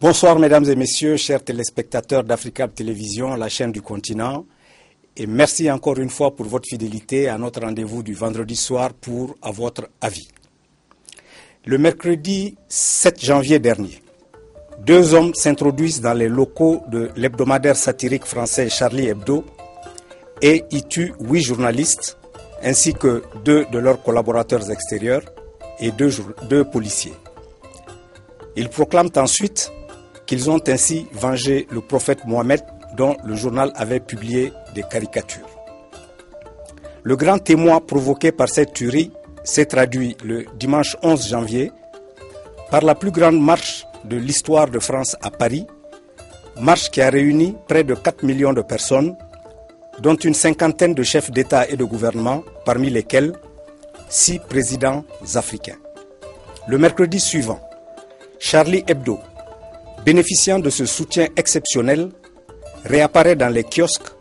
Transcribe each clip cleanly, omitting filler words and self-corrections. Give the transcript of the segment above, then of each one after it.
Bonsoir mesdames et messieurs, chers téléspectateurs d'Africab Télévision, la chaîne du continent. Et merci encore une fois pour votre fidélité à notre rendez-vous du vendredi soir pour À votre avis. Le mercredi 7 janvier dernier, deux hommes s'introduisent dans les locaux de l'hebdomadaire satirique français Charlie Hebdo et y tuent 8 journalistes ainsi que 2 de leurs collaborateurs extérieurs et 2 policiers. Ils proclament ensuite qu'ils ont ainsi vengé le prophète Mohammed dont le journal avait publié des caricatures. Le grand émoi provoqué par cette tuerie s'est traduit le dimanche 11 janvier par la plus grande marche de l'histoire de France à Paris, marche qui a réuni près de 4 millions de personnes, dont une cinquantaine de chefs d'État et de gouvernement, parmi lesquels 6 présidents africains. Le mercredi suivant, Charlie Hebdo, bénéficiant de ce soutien exceptionnel, réapparaît dans les kiosques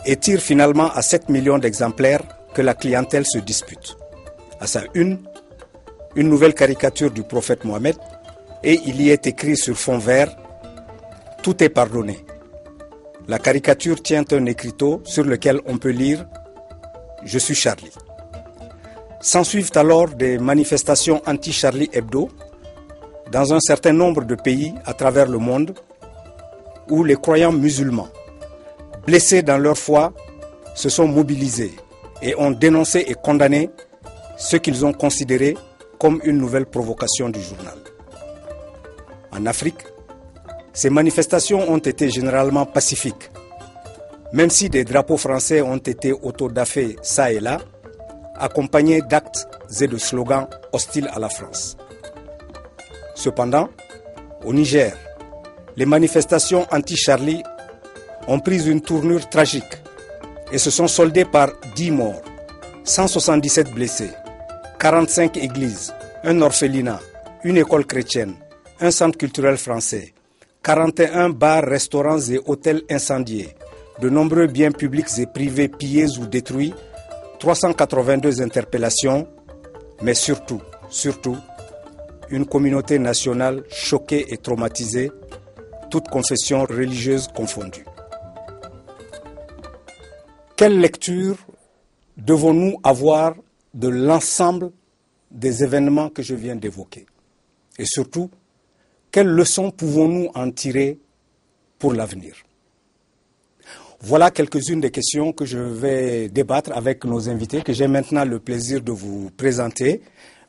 et tire finalement à 7 millions d'exemplaires que la clientèle se dispute. À sa une nouvelle caricature du prophète Mohammed et il y est écrit sur fond vert « Tout est pardonné ». La caricature tient un écriteau sur lequel on peut lire « Je suis Charlie ». S'ensuivent alors des manifestations anti-Charlie Hebdo dans un certain nombre de pays à travers le monde où les croyants musulmans, blessés dans leur foi, se sont mobilisés et ont dénoncé et condamné ce qu'ils ont considéré comme une nouvelle provocation du journal. En Afrique, ces manifestations ont été généralement pacifiques, même si des drapeaux français ont été autodafés ça et là, accompagnés d'actes et de slogans hostiles à la France. Cependant, au Niger, les manifestations anti-Charlie ont pris une tournure tragique et se sont soldées par 10 morts, 177 blessés, 45 églises, un orphelinat, une école chrétienne, un centre culturel français, 41 bars, restaurants et hôtels incendiés, de nombreux biens publics et privés pillés ou détruits, 382 interpellations, mais surtout, une communauté nationale choquée et traumatisée, toutes confessions religieuses confondues. Quelle lecture devons-nous avoir de l'ensemble des événements que je viens d'évoquer? Et surtout, quelles leçons pouvons-nous en tirer pour l'avenir? Voilà quelques-unes des questions que je vais débattre avec nos invités, que j'ai maintenant le plaisir de vous présenter.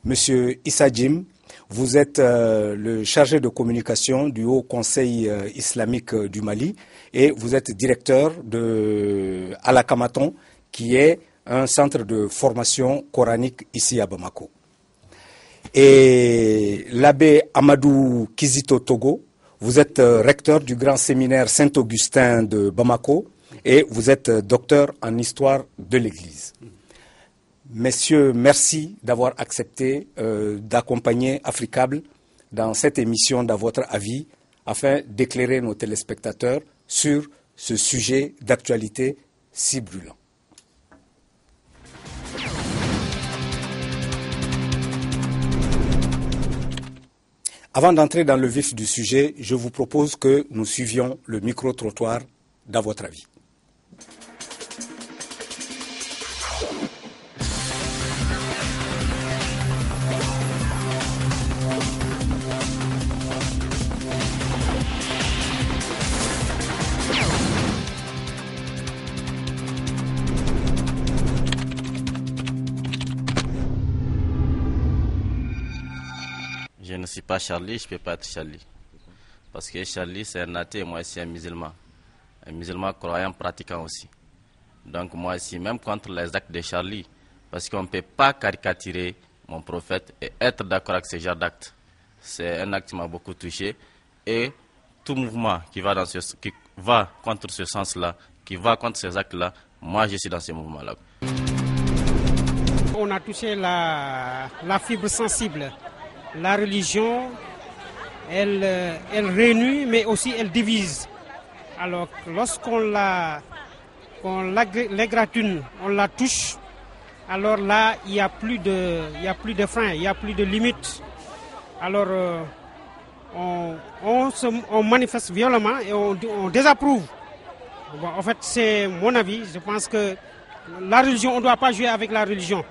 Monsieur Issa Jim, vous êtes le chargé de communication du Haut Conseil islamique du Mali et vous êtes directeur de Alakamaton, qui est un centre de formation coranique ici à Bamako. Et l'abbé Amadou Kizito Togo, vous êtes recteur du grand séminaire Saint-Augustin de Bamako et vous êtes docteur en histoire de l'Église. Messieurs, merci d'avoir accepté d'accompagner Africable dans cette émission d'À votre avis afin d'éclairer nos téléspectateurs sur ce sujet d'actualité si brûlant. Avant d'entrer dans le vif du sujet, je vous propose que nous suivions le micro-trottoir d'À votre avis. Je ne suis pas Charlie, je ne peux pas être Charlie. Parce que Charlie, c'est un athée et moi, c'est un musulman. Un musulman croyant, pratiquant aussi. Donc moi, je suis même contre les actes de Charlie. Parce qu'on ne peut pas caricaturer mon prophète et être d'accord avec ce genre d'actes. C'est un acte qui m'a beaucoup touché. Et tout mouvement qui va contre ce sens-là, qui va contre ces actes-là, moi, je suis dans ce mouvement-là. On a touché la fibre sensible. La religion, elle réunit, mais aussi elle divise. Alors, lorsqu'on l'égratigne, on la touche, alors là, il n'y a plus de frein, il n'y a plus de limite. Alors, on manifeste violemment et on désapprouve. Bon, en fait, c'est mon avis. Je pense que la religion, on ne doit pas jouer avec la religion.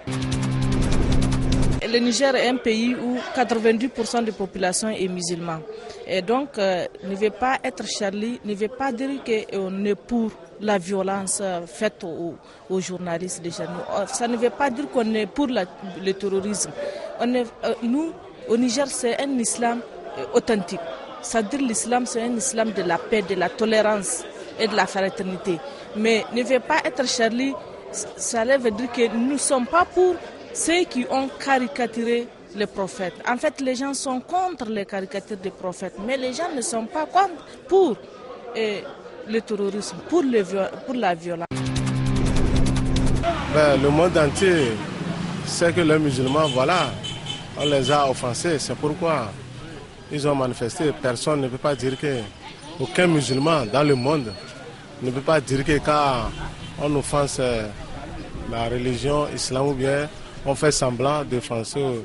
Le Niger est un pays où 90% de la population est musulmane. Et donc, ne veut pas être Charlie, ne veut pas dire qu'on est pour la violence faite aux journalistes déjà. Ça ne veut pas dire qu'on est pour le terrorisme. Nous, au Niger, c'est un islam authentique. C'est-à-dire l'islam, c'est un islam de la paix, de la tolérance et de la fraternité. Mais ne veut pas être Charlie, ça veut dire que nous ne sommes pas pour ceux qui ont caricaturé les prophètes. En fait, les gens sont contre les caricatures des prophètes, mais les gens ne sont pas contre pour le terrorisme, pour la violence. Le monde entier sait que les musulmans, voilà, on les a offensés. C'est pourquoi ils ont manifesté. Personne ne peut pas dire qu'aucun musulman dans le monde ne peut pas dire que quand on offense la religion islamique ou bien on fait semblant d'offenser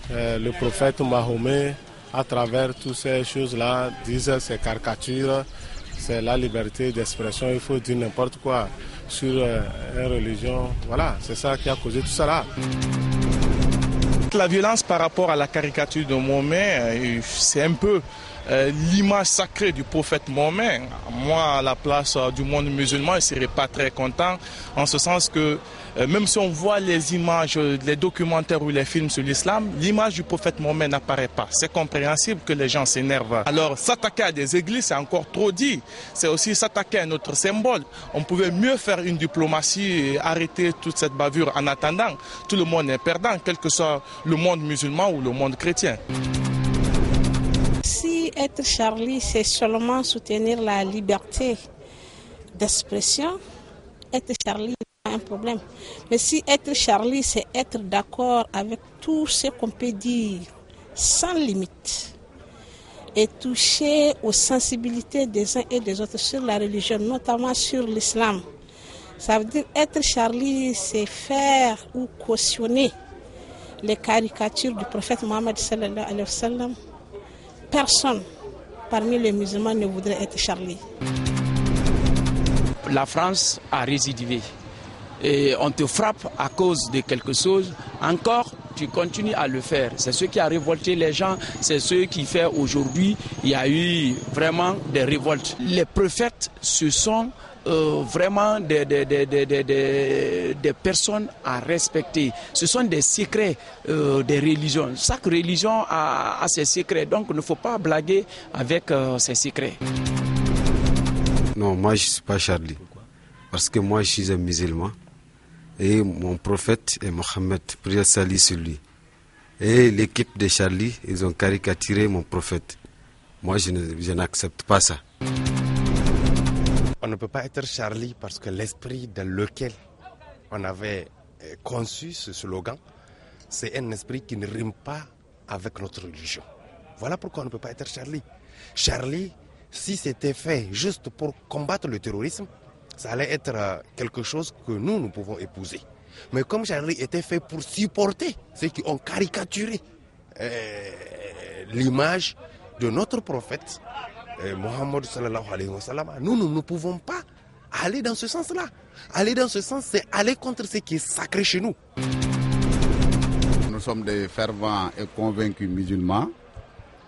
le prophète Mahomet à travers toutes ces choses-là, disent ces caricatures, c'est la liberté d'expression, il faut dire n'importe quoi sur une religion. Voilà, c'est ça qui a causé tout ça là. La violence par rapport à la caricature de Mahomet, c'est un peu l'image sacrée du prophète Mahomet. Moi, à la place du monde musulman, je ne serais pas très content, en ce sens que même si on voit les images, les documentaires ou les films sur l'islam, l'image du prophète Mahomet n'apparaît pas. C'est compréhensible que les gens s'énervent. Alors, s'attaquer à des églises, c'est encore trop dit. C'est aussi s'attaquer à notre symbole. On pouvait mieux faire une diplomatie et arrêter toute cette bavure. En attendant, tout le monde est perdant, quel que soit le monde musulman ou le monde chrétien. Si être Charlie, c'est seulement soutenir la liberté d'expression, être Charlie n'est pas un problème. Mais si être Charlie, c'est être d'accord avec tout ce qu'on peut dire sans limite et toucher aux sensibilités des uns et des autres sur la religion, notamment sur l'islam. Ça veut dire être Charlie, c'est faire ou cautionner les caricatures du prophète Mohammed sallallahu alayhi wa sallam. Personne parmi les musulmans ne voudrait être Charlie. La France a résidivé. Et on te frappe à cause de quelque chose. Encore, tu continues à le faire. C'est ce qui a révolté les gens. C'est ce qui fait aujourd'hui, il y a eu vraiment des révoltes. Les prophètes, ce sont vraiment des personnes à respecter. Ce sont des secrets des religions. Chaque religion a ses secrets, donc il ne faut pas blaguer avec ses secrets. Non, moi je ne suis pas Charlie. Parce que moi je suis un musulman. Et mon prophète est Mohammed, prière salut sur lui. Et l'équipe de Charlie, ils ont caricaturé mon prophète. Moi je n'accepte pas ça. On ne peut pas être Charlie parce que l'esprit dans lequel on avait conçu ce slogan, c'est un esprit qui ne rime pas avec notre religion. Voilà pourquoi on ne peut pas être Charlie. Charlie, si c'était fait juste pour combattre le terrorisme, ça allait être quelque chose que nous pouvons épouser. Mais comme Charlie était fait pour supporter ceux qui ont caricaturé l'image de notre prophète, Mohammed sallallahu alayhi wa sallam, nous ne pouvons pas aller dans ce sens-là. Aller dans ce sens, c'est aller contre ce qui est sacré chez nous. Nous sommes des fervents et convaincus musulmans,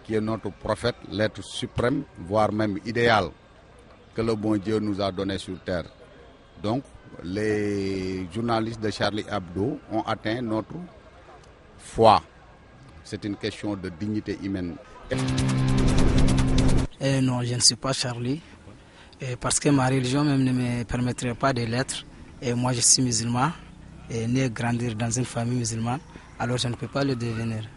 qui est notre prophète, l'être suprême, voire même idéal, que le bon Dieu nous a donné sur terre. Donc, les journalistes de Charlie Hebdo ont atteint notre foi. C'est une question de dignité humaine. Non, je ne suis pas Charlie, parce que ma religion même ne me permettrait pas de l'être. Et moi, je suis musulman, et né et grandir dans une famille musulmane, alors je ne peux pas le devenir.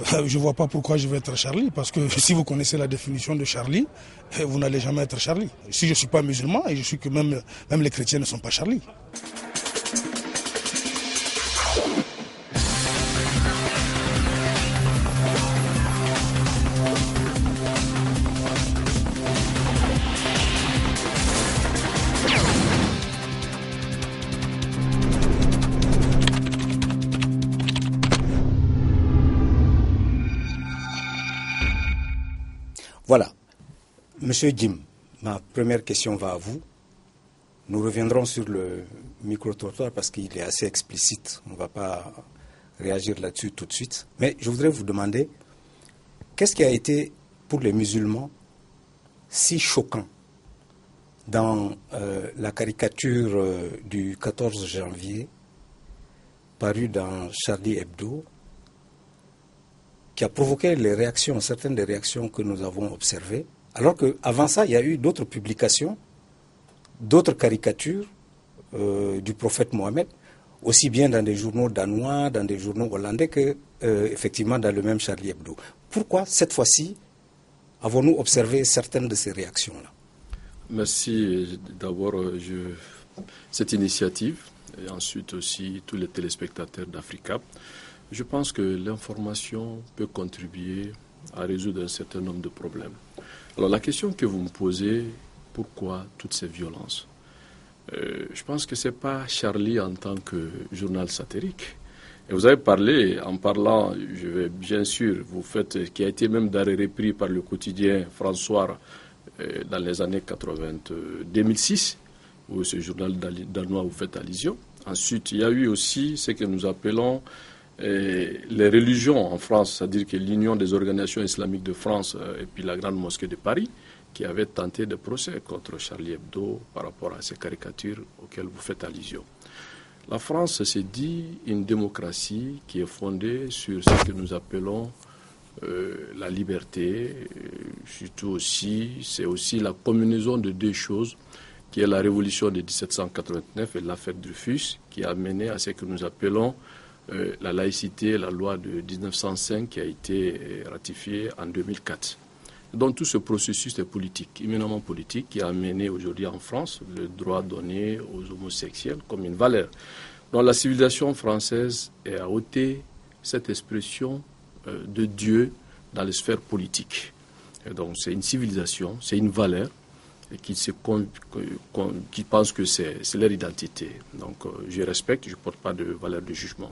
Je ne vois pas pourquoi je vais être Charlie, parce que si vous connaissez la définition de Charlie, vous n'allez jamais être Charlie. Si je ne suis pas musulman, et je suis que même les chrétiens ne sont pas Charlie. Monsieur Jim, ma première question va à vous. Nous reviendrons sur le micro-trottoir parce qu'il est assez explicite. On ne va pas réagir là-dessus tout de suite. Mais je voudrais vous demander, qu'est-ce qui a été pour les musulmans si choquant dans la caricature du 14 janvier parue dans Charlie Hebdo, qui a provoqué les réactions, certaines des réactions que nous avons observées, alors qu'avant ça, il y a eu d'autres publications, d'autres caricatures du prophète Mohammed, aussi bien dans des journaux danois, dans des journaux hollandais que effectivement dans le même Charlie Hebdo. Pourquoi cette fois-ci avons-nous observé certaines de ces réactions-là? Merci d'abord cette initiative et ensuite aussi tous les téléspectateurs d'Africap. Je pense que l'information peut contribuer à résoudre un certain nombre de problèmes. Alors la question que vous me posez, pourquoi toutes ces violences? Je pense que ce n'est pas Charlie en tant que journal satirique. Et vous avez parlé, en parlant, je vais bien sûr, vous faites, qui a été même repris par le quotidien François dans les années 2006, où ce journal danois vous faites allusion. Ensuite, il y a eu aussi ce que nous appelons les religions en France, c'est-à-dire que l'Union des organisations islamiques de France et puis la Grande Mosquée de Paris, qui avait tenté de procès contre Charlie Hebdo par rapport à ces caricatures auxquelles vous faites allusion. La France s'est dit une démocratie qui est fondée sur ce que nous appelons la liberté, surtout aussi, c'est aussi la combinaison de deux choses, qui est la révolution de 1789 et l'affaire Dreyfus, qui a mené à ce que nous appelons la laïcité, la loi de 1905 qui a été ratifiée en 2004. Donc tout ce processus est politique, éminemment politique, qui a amené aujourd'hui en France le droit donné aux homosexuels comme une valeur. Donc la civilisation française a ôté cette expression de Dieu dans les sphères politiques. Et donc c'est une civilisation, c'est une valeur et qui pense que c'est leur identité. Donc je respecte, je ne porte pas de valeur de jugement.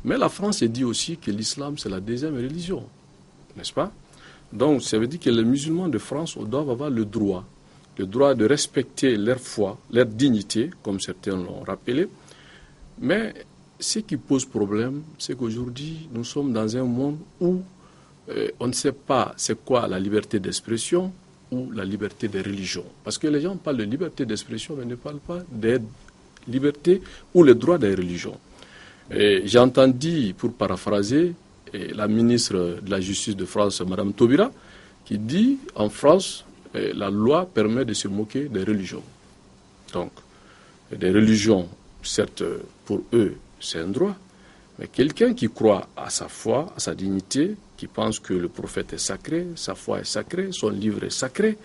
Mais la France dit aussi que l'islam c'est la deuxième religion, n'est-ce pas? Donc ça veut dire que les musulmans de France doivent avoir le droit de respecter leur foi, leur dignité, comme certains l'ont rappelé. Mais ce qui pose problème, c'est qu'aujourd'hui, nous sommes dans un monde où on ne sait pas c'est quoi la liberté d'expression ou la liberté de religion. Parce que les gens parlent de liberté d'expression, mais ne parlent pas de liberté ou le droit des religions. J'ai entendu, pour paraphraser, la ministre de la Justice de France, Mme Taubira, qui dit en France, la loi permet de se moquer des religions. Donc, des religions, certes, pour eux, c'est un droit, mais quelqu'un qui croit à sa foi, à sa dignité, qui pense que le prophète est sacré, sa foi est sacrée, son livre est sacré,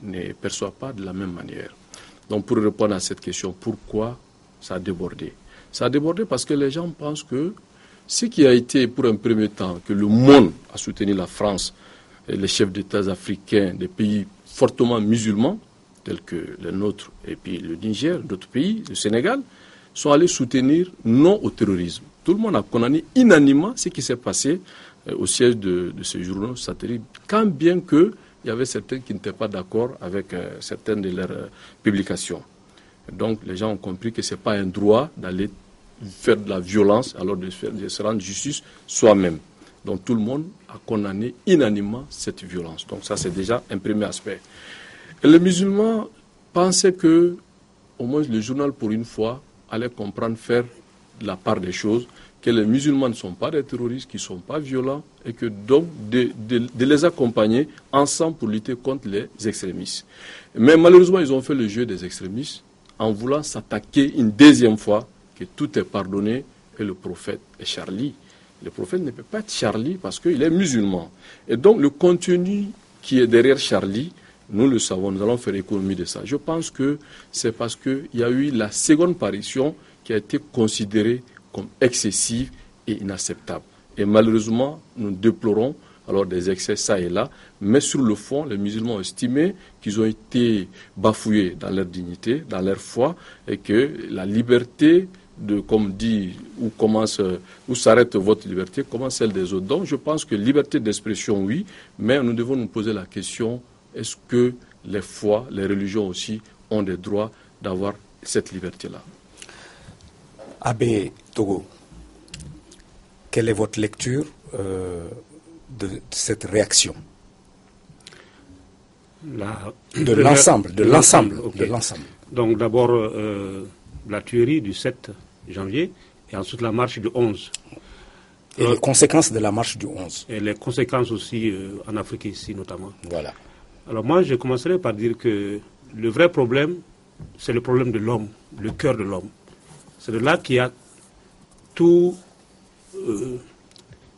ne perçoit pas de la même manière. Donc, pour répondre à cette question, pourquoi ça a débordé? Ça a débordé parce que les gens pensent que ce qui a été pour un premier temps que le monde a soutenu la France et les chefs d'État africains des pays fortement musulmans, tels que le nôtre et puis le Niger, d'autres pays, le Sénégal, sont allés soutenir non au terrorisme. Tout le monde a condamné unanimement ce qui s'est passé au siège de ce journal satirique, quand bien qu'il y avait certains qui n'étaient pas d'accord avec certaines de leurs publications. Donc les gens ont compris que ce n'est pas un droit d'aller faire de la violence, alors de se rendre justice soi-même. Donc tout le monde a condamné unanimement cette violence. Donc ça c'est déjà un premier aspect. Et les musulmans pensaient que, au moins le journal pour une fois, allait comprendre, faire la part des choses, que les musulmans ne sont pas des terroristes, qu'ils ne sont pas violents, et que donc de les accompagner ensemble pour lutter contre les extrémistes. Mais malheureusement, ils ont fait le jeu des extrémistes en voulant s'attaquer une deuxième fois, que tout est pardonné, et le prophète est Charlie. Le prophète ne peut pas être Charlie parce qu'il est musulman. Et donc le contenu qui est derrière Charlie, nous le savons, nous allons faire économie de ça. Je pense que c'est parce qu'il y a eu la seconde parution qui a été considérée comme excessive et inacceptable. Et malheureusement, nous déplorons alors des excès ça et là, mais sur le fond, les musulmans ont estimé qu'ils ont été bafoués dans leur dignité, dans leur foi, et que la liberté comme dit, où s'arrête votre liberté, commence celle des autres. Donc je pense que liberté d'expression, oui, mais nous devons nous poser la question est-ce que les foi, les religions aussi ont des droits d'avoir cette liberté-là? Abbé Togo, quelle est votre lecture de cette réaction? De l'ensemble. Okay. Donc d'abord la tuerie du 7 janvier et ensuite la marche du 11. Et les conséquences de la marche du 11. Et les conséquences aussi en Afrique ici notamment. Voilà. Alors moi je commencerai par dire que le vrai problème, c'est le problème de l'homme, le cœur de l'homme. C'est de là qu'il y a tous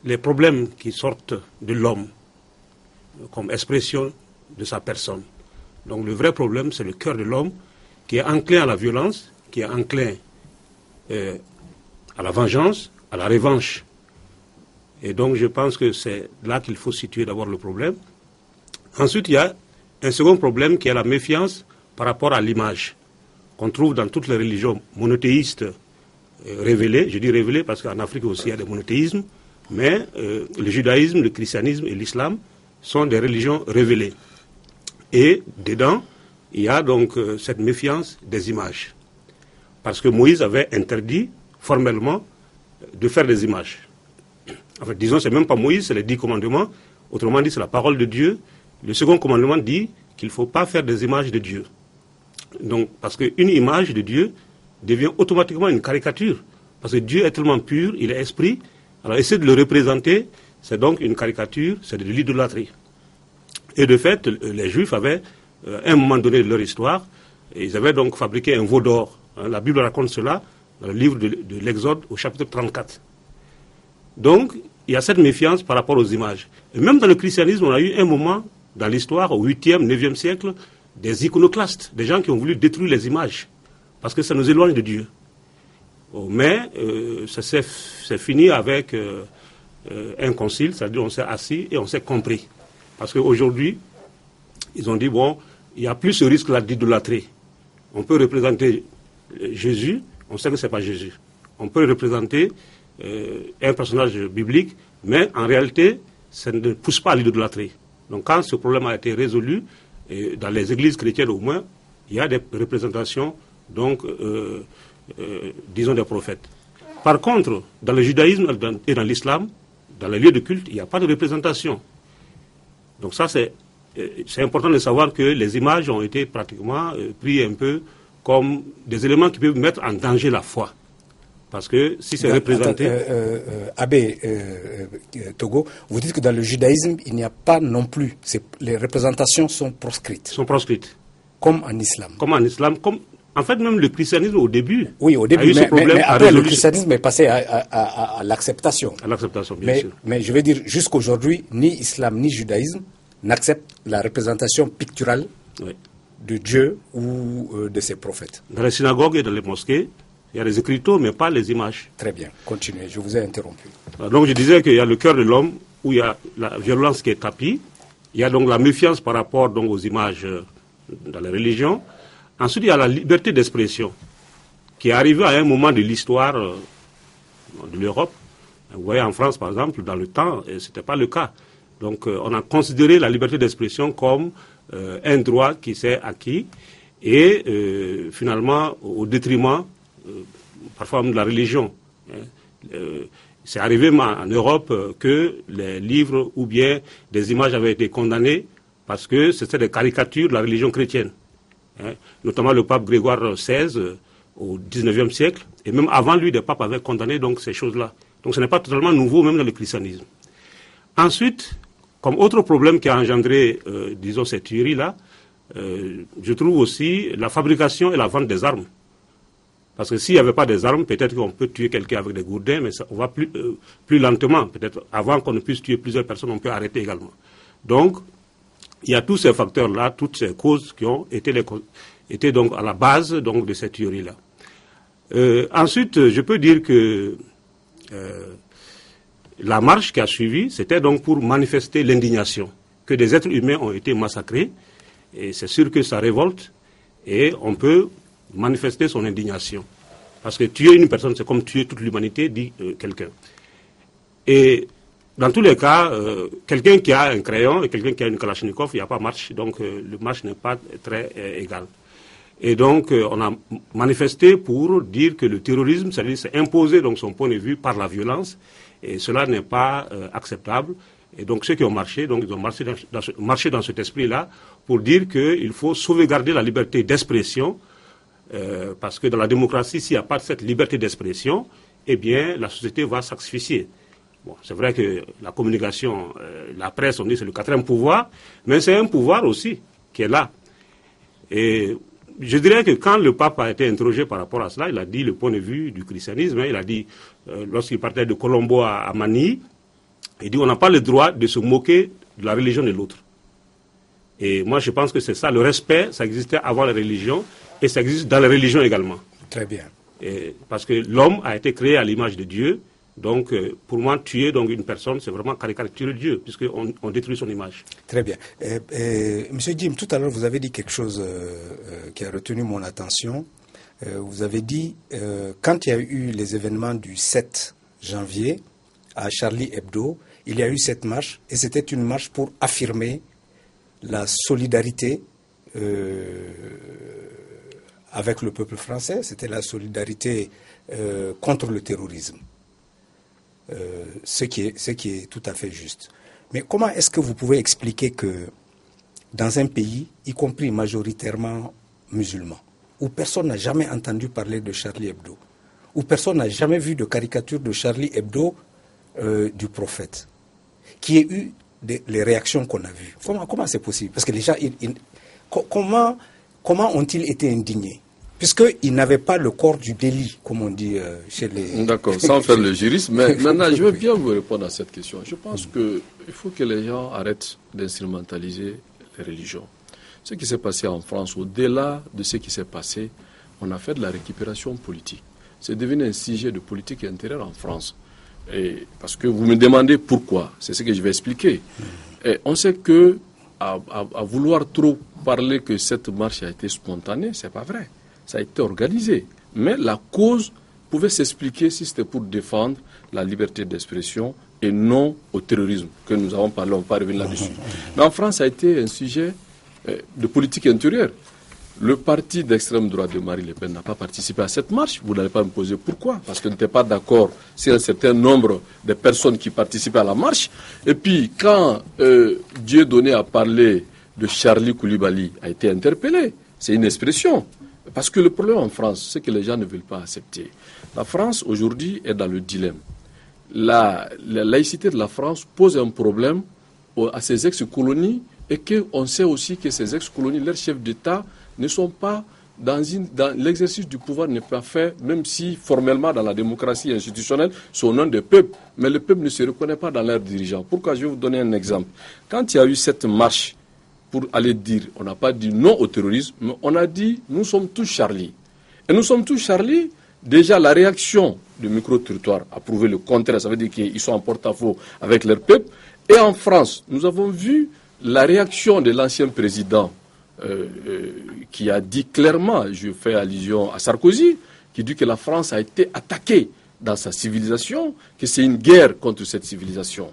les problèmes qui sortent de l'homme comme expression de sa personne. Donc le vrai problème, c'est le cœur de l'homme qui est enclin à la violence, qui est enclin à la vengeance, à la revanche. Et donc je pense que c'est là qu'il faut situer d'abord le problème. Ensuite, il y a un second problème qui est la méfiance par rapport à l'image qu'on trouve dans toutes les religions monothéistes révélées. Je dis révélées parce qu'en Afrique aussi il y a des monothéismes, mais le judaïsme, le christianisme et l'islam sont des religions révélées. Et dedans, il y a donc cette méfiance des images. Parce que Moïse avait interdit formellement de faire des images. En fait, disons, c'est même pas Moïse, c'est les 10 commandements. Autrement dit, c'est la parole de Dieu. Le second commandement dit qu'il ne faut pas faire des images de Dieu. Donc, parce qu'une image de Dieu devient automatiquement une caricature. Parce que Dieu est tellement pur, il est esprit. Alors, essayer de le représenter, c'est donc une caricature, c'est de l'idolâtrie. Et de fait, les Juifs avaient, à un moment donné de leur histoire, ils avaient donc fabriqué un veau d'or. La Bible raconte cela dans le livre de l'Exode au chapitre 34. Donc, il y a cette méfiance par rapport aux images. Et même dans le christianisme, on a eu un moment dans l'histoire, au 8e, 9e siècle, des iconoclastes, des gens qui ont voulu détruire les images, parce que ça nous éloigne de Dieu. Mais ça s'est fini avec un concile, c'est-à-dire on s'est assis et on s'est compris. Parce qu'aujourd'hui, ils ont dit, bon, il n'y a plus ce risque-là d'idolâtrer. On peut représenter Jésus, on sait que ce n'est pas Jésus. On peut représenter un personnage biblique, mais en réalité, ça ne pousse pas à l'idolâtrie. Donc quand ce problème a été résolu, et dans les églises chrétiennes au moins, il y a des représentations, donc, disons des prophètes. Par contre, dans le judaïsme et dans l'islam, dans les lieux de culte, il n'y a pas de représentation. Donc ça, c'est important de savoir que les images ont été pratiquement prises un peu comme des éléments qui peuvent mettre en danger la foi. Parce que si c'est représenté... Abbé Togo, vous dites que dans le judaïsme, il n'y a pas non plus... Les représentations sont proscrites. Sont proscrites. Comme en islam. Comme en islam. En fait, même le christianisme au début... Oui, au début, mais après le christianisme est passé à l'acceptation. À l'acceptation, bien sûr. Mais je veux dire, jusqu'aujourd'hui, ni islam ni judaïsme n'acceptent la représentation picturale de Dieu ou de ses prophètes. Dans les synagogues et dans les mosquées, il y a les écriteaux, mais pas les images. Très bien, continuez, je vous ai interrompu. Donc je disais qu'il y a le cœur de l'homme, où il y a la violence qui est tapie, il y a donc la méfiance par rapport donc, aux images dans les religions. Ensuite, il y a la liberté d'expression, qui est arrivée à un moment de l'histoire de l'Europe. Vous voyez, en France, par exemple, dans le temps, ce n'était pas le cas. Donc on a considéré la liberté d'expression comme un droit qui s'est acquis, et finalement, au détriment... parfois même de la religion. C'est arrivé en Europe que les livres ou bien des images avaient été condamnées parce que c'était des caricatures de la religion chrétienne. Notamment le pape Grégoire XVI au XIXe siècle, et même avant lui, des papes avaient condamné donc, ces choses-là. Donc ce n'est pas totalement nouveau même dans le christianisme. Ensuite, comme autre problème qui a engendré, disons, cette tuerie-là, je trouve aussi la fabrication et la vente des armes. Parce que s'il n'y avait pas des armes, peut-être qu'on peut tuer quelqu'un avec des gourdins, mais ça, on va plus lentement. Peut-être avant qu'on ne puisse tuer plusieurs personnes, on peut arrêter également. Donc, il y a tous ces facteurs-là, toutes ces causes qui ont été donc à la base donc, de cette tuerie-là. Ensuite, je peux dire que la marche qui a suivi, c'était donc pour manifester l'indignation, que des êtres humains ont été massacrés, et c'est sûr que ça révolte, et on peut manifester son indignation. Parce que tuer une personne, c'est comme tuer toute l'humanité, dit quelqu'un. Et dans tous les cas, quelqu'un qui a un crayon et quelqu'un qui a une Kalachnikov, il n'y a pas marche, donc le match n'est pas très égal. Et donc, on a manifesté pour dire que le terrorisme, c'est-à-dire c'est imposer donc, son point de vue par la violence, et cela n'est pas acceptable. Et donc, ceux qui ont marché, donc, ils ont marché dans cet esprit-là pour dire qu'il faut sauvegarder la liberté d'expression, parce que dans la démocratie, s'il n'y a pas cette liberté d'expression, eh bien, la société va s'asphyxier. Bon, c'est vrai que la communication, la presse, on dit c'est le quatrième pouvoir, mais c'est un pouvoir aussi qui est là. Et je dirais que quand le pape a été interrogé par rapport à cela, il a dit le point de vue du christianisme. Il a dit, lorsqu'il partait de Colombo à Manille, il dit on n'a pas le droit de se moquer de la religion de l'autre. Et moi je pense que c'est ça, le respect, ça existait avant la religion et ça existe dans la religion également. Très bien. Et parce que l'homme a été créé à l'image de Dieu, donc pour moi tuer donc, une personne c'est vraiment caricaturer Dieu puisqu'on détruit son image. Très bien. Monsieur Jim, tout à l'heure vous avez dit quelque chose qui a retenu mon attention. Vous avez dit, quand il y a eu les événements du 7 janvier à Charlie Hebdo, il y a eu cette marche, et c'était une marche pour affirmer la solidarité avec le peuple français, c'était la solidarité contre le terrorisme, ce qui est tout à fait juste. Mais comment est-ce que vous pouvez expliquer que dans un pays, y compris majoritairement musulman, où personne n'a jamais entendu parler de Charlie Hebdo, où personne n'a jamais vu de caricature de Charlie Hebdo du prophète, qui ait eu les réactions qu'on a vues. Comment c'est possible? Parce que les gens, comment ont-ils été indignés? Puisqu'ils n'avaient pas le corps du délit, comme on dit chez les... D'accord, sans faire le juriste, mais maintenant je veux bien vous répondre à cette question. Je pense qu'il faut que les gens arrêtent d'instrumentaliser les religions. Ce qui s'est passé en France, au-delà de ce qui s'est passé, on a fait de la récupération politique. C'est devenu un sujet de politique intérieure en France. Et parce que vous me demandez pourquoi, c'est ce que je vais expliquer. Et on sait que à vouloir trop parler que cette marche a été spontanée, c'est pas vrai. Ça a été organisé. Mais la cause pouvait s'expliquer si c'était pour défendre la liberté d'expression et non au terrorisme que nous avons parlé, on ne va pas revenir là-dessus. Mais en France, ça a été un sujet de politique intérieure. Le parti d'extrême droite de Marine Le Pen n'a pas participé à cette marche. Vous n'allez pas me poser pourquoi. Parce que n'était pas d'accord sur un certain nombre de personnes qui participaient à la marche. Et puis, quand Dieudonné a parlé de Charlie Koulibaly, a été interpellé. C'est une expression. Parce que le problème en France, c'est que les gens ne veulent pas accepter. La France, aujourd'hui, est dans le dilemme. La laïcité de la France pose un problème à ses ex-colonies et qu'on sait aussi que ces ex-colonies, leurs chefs d'État, ne sont pas dans l'exercice du pouvoir n'est pas fait, même si formellement dans la démocratie institutionnelle, sont nom des peuples, mais le peuple ne se reconnaît pas dans leurs dirigeants. Pourquoi? Je vais vous donner un exemple. Quand il y a eu cette marche pour aller dire, on n'a pas dit non au terrorisme, mais on a dit nous sommes tous Charlie. Et nous sommes tous Charlie, déjà la réaction du micro-territoire a prouvé le contraire, ça veut dire qu'ils sont en porte-à-faux avec leur peuple. Et en France, nous avons vu la réaction de l'ancien président qui a dit clairement, je fais allusion à Sarkozy, qui dit que la France a été attaquée dans sa civilisation, que c'est une guerre contre cette civilisation.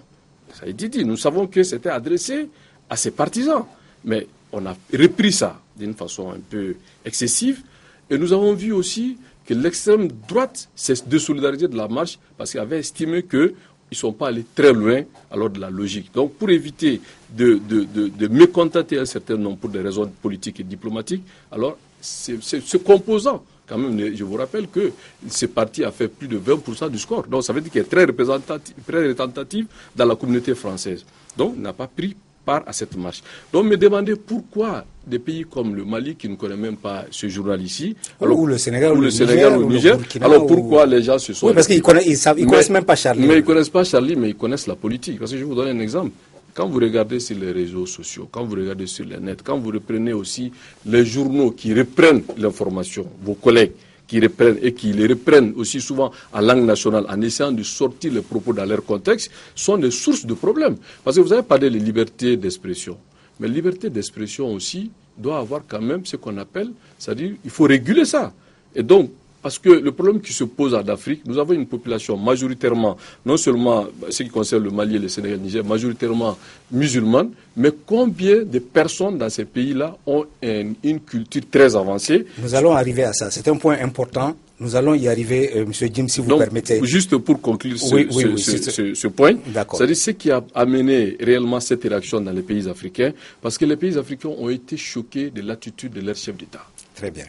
Ça a été dit, nous savons que c'était adressé à ses partisans, mais on a repris ça d'une façon un peu excessive, et nous avons vu aussi que l'extrême droite s'est désolidarisée de la marche parce qu'elle avait estimé qu'ils ne sont pas allés très loin alors de la logique. Donc pour éviter de mécontenter un certain nombre pour des raisons politiques et diplomatiques, alors ce composant, quand même, je vous rappelle que ce parti a fait plus de 20% du score. Donc ça veut dire qu'il est très représentatif dans la communauté française. Donc il n'a pas pris part à cette marche. Donc me demander pourquoi des pays comme le Mali, qui ne connaît même pas ce journal ici, alors, ou le Sénégal, ou le Niger, alors pourquoi les gens se sont... Oui, parce qu'ils connaissent même pas Charlie. Mais ils connaissent pas Charlie, mais ils connaissent la politique. Parce que je vais vous donner un exemple. Quand vous regardez sur les réseaux sociaux, quand vous regardez sur le net, quand vous reprenez aussi les journaux qui reprennent l'information, vos collègues qui reprennent et qui les reprennent aussi souvent en langue nationale en essayant de sortir les propos dans leur contexte, sont des sources de problèmes. Parce que vous avez parlé de liberté d'expression. Mais la liberté d'expression aussi doit avoir quand même ce qu'on appelle, c'est-à-dire il faut réguler ça. Et donc, Parce que le problème qui se pose en Afrique, nous avons une population majoritairement, non seulement ce qui concerne le Mali et le Sénégal, le Niger, majoritairement musulmane, mais combien de personnes dans ces pays-là ont une culture très avancée? Nous allons arriver à ça. C'est un point important. Nous allons y arriver, M. Jim, si vous permettez. Juste pour conclure ce point, c'est-à-dire ce qui a amené réellement cette réaction dans les pays africains, parce que les pays africains ont été choqués de l'attitude de leur chef d'État. Très bien.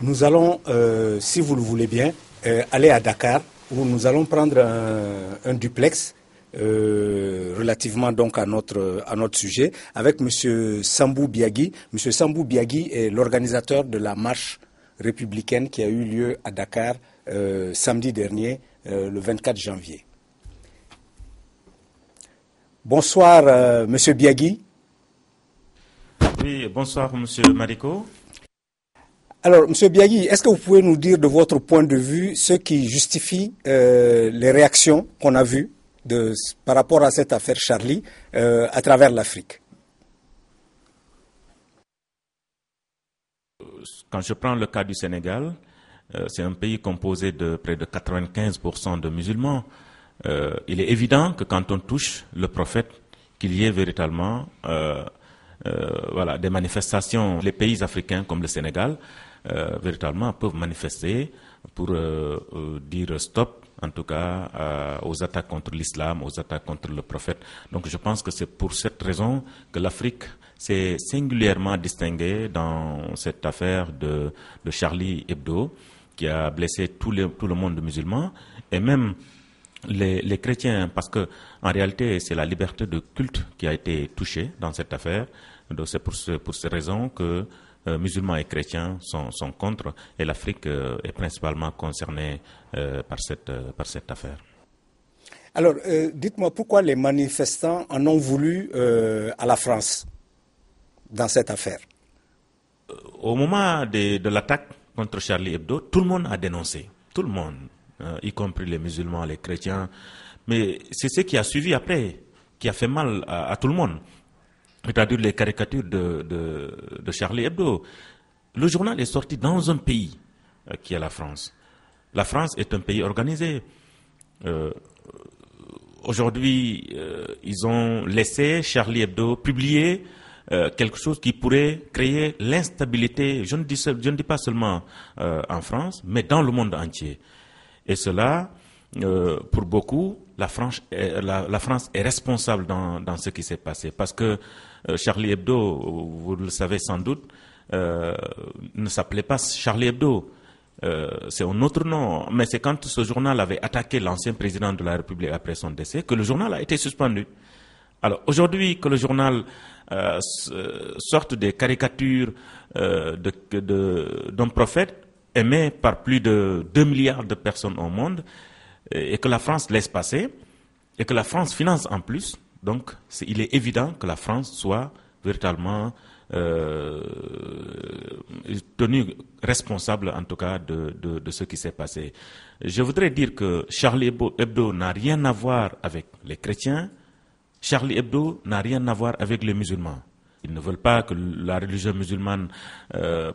Nous allons, si vous le voulez bien, aller à Dakar, où nous allons prendre un duplex relativement donc à notre sujet, avec M. Sambou Biagui. M. Sambou Biagui est l'organisateur de la marche républicaine qui a eu lieu à Dakar samedi dernier, le 24 janvier. Bonsoir, M. Biagui. Oui, bonsoir, M. Mariko. Alors, M. Biagui, est-ce que vous pouvez nous dire de votre point de vue ce qui justifie les réactions qu'on a vues par rapport à cette affaire Charlie à travers l'Afrique? Quand je prends le cas du Sénégal, c'est un pays composé de près de 95% de musulmans. Il est évident que quand on touche le prophète, qu'il y ait véritablement des manifestations. Les pays africains comme le Sénégal, véritablement peuvent manifester pour dire stop, en tout cas, aux attaques contre l'islam, aux attaques contre le prophète. Donc je pense que c'est pour cette raison que l'Afrique s'est singulièrement distinguée dans cette affaire de Charlie Hebdo, qui a blessé tout le monde musulman, et même les chrétiens, parce que en réalité c'est la liberté de culte qui a été touchée dans cette affaire. Donc c'est pour ces raisons que musulmans et chrétiens sont contre, et l'Afrique est principalement concernée par cette affaire. Alors, dites-moi pourquoi les manifestants en ont voulu à la France dans cette affaire? Au moment de l'attaque contre Charlie Hebdo, tout le monde a dénoncé, tout le monde, y compris les musulmans, les chrétiens, mais c'est ce qui a suivi après qui a fait mal à tout le monde. C'est-à-dire les caricatures de Charlie Hebdo. Le journal est sorti dans un pays qui est la France. La France est un pays organisé. Aujourd'hui, ils ont laissé Charlie Hebdo publier quelque chose qui pourrait créer l'instabilité, je ne dis pas seulement en France, mais dans le monde entier. Et cela, pour beaucoup, la France est responsable dans ce qui s'est passé. Parce que Charlie Hebdo, vous le savez sans doute, ne s'appelait pas Charlie Hebdo. C'est un autre nom. Mais c'est quand ce journal avait attaqué l'ancien président de la République après son décès que le journal a été suspendu. Alors aujourd'hui que le journal sorte des caricatures d'un prophète aimé par plus de 2 milliards de personnes au monde, et que la France laisse passer, et que la France finance en plus, donc il est évident que la France soit véritablement tenue responsable en tout cas de ce qui s'est passé. Je voudrais dire que Charlie Hebdo n'a rien à voir avec les chrétiens, Charlie Hebdo n'a rien à voir avec les musulmans. Ils ne veulent pas que la religion musulmane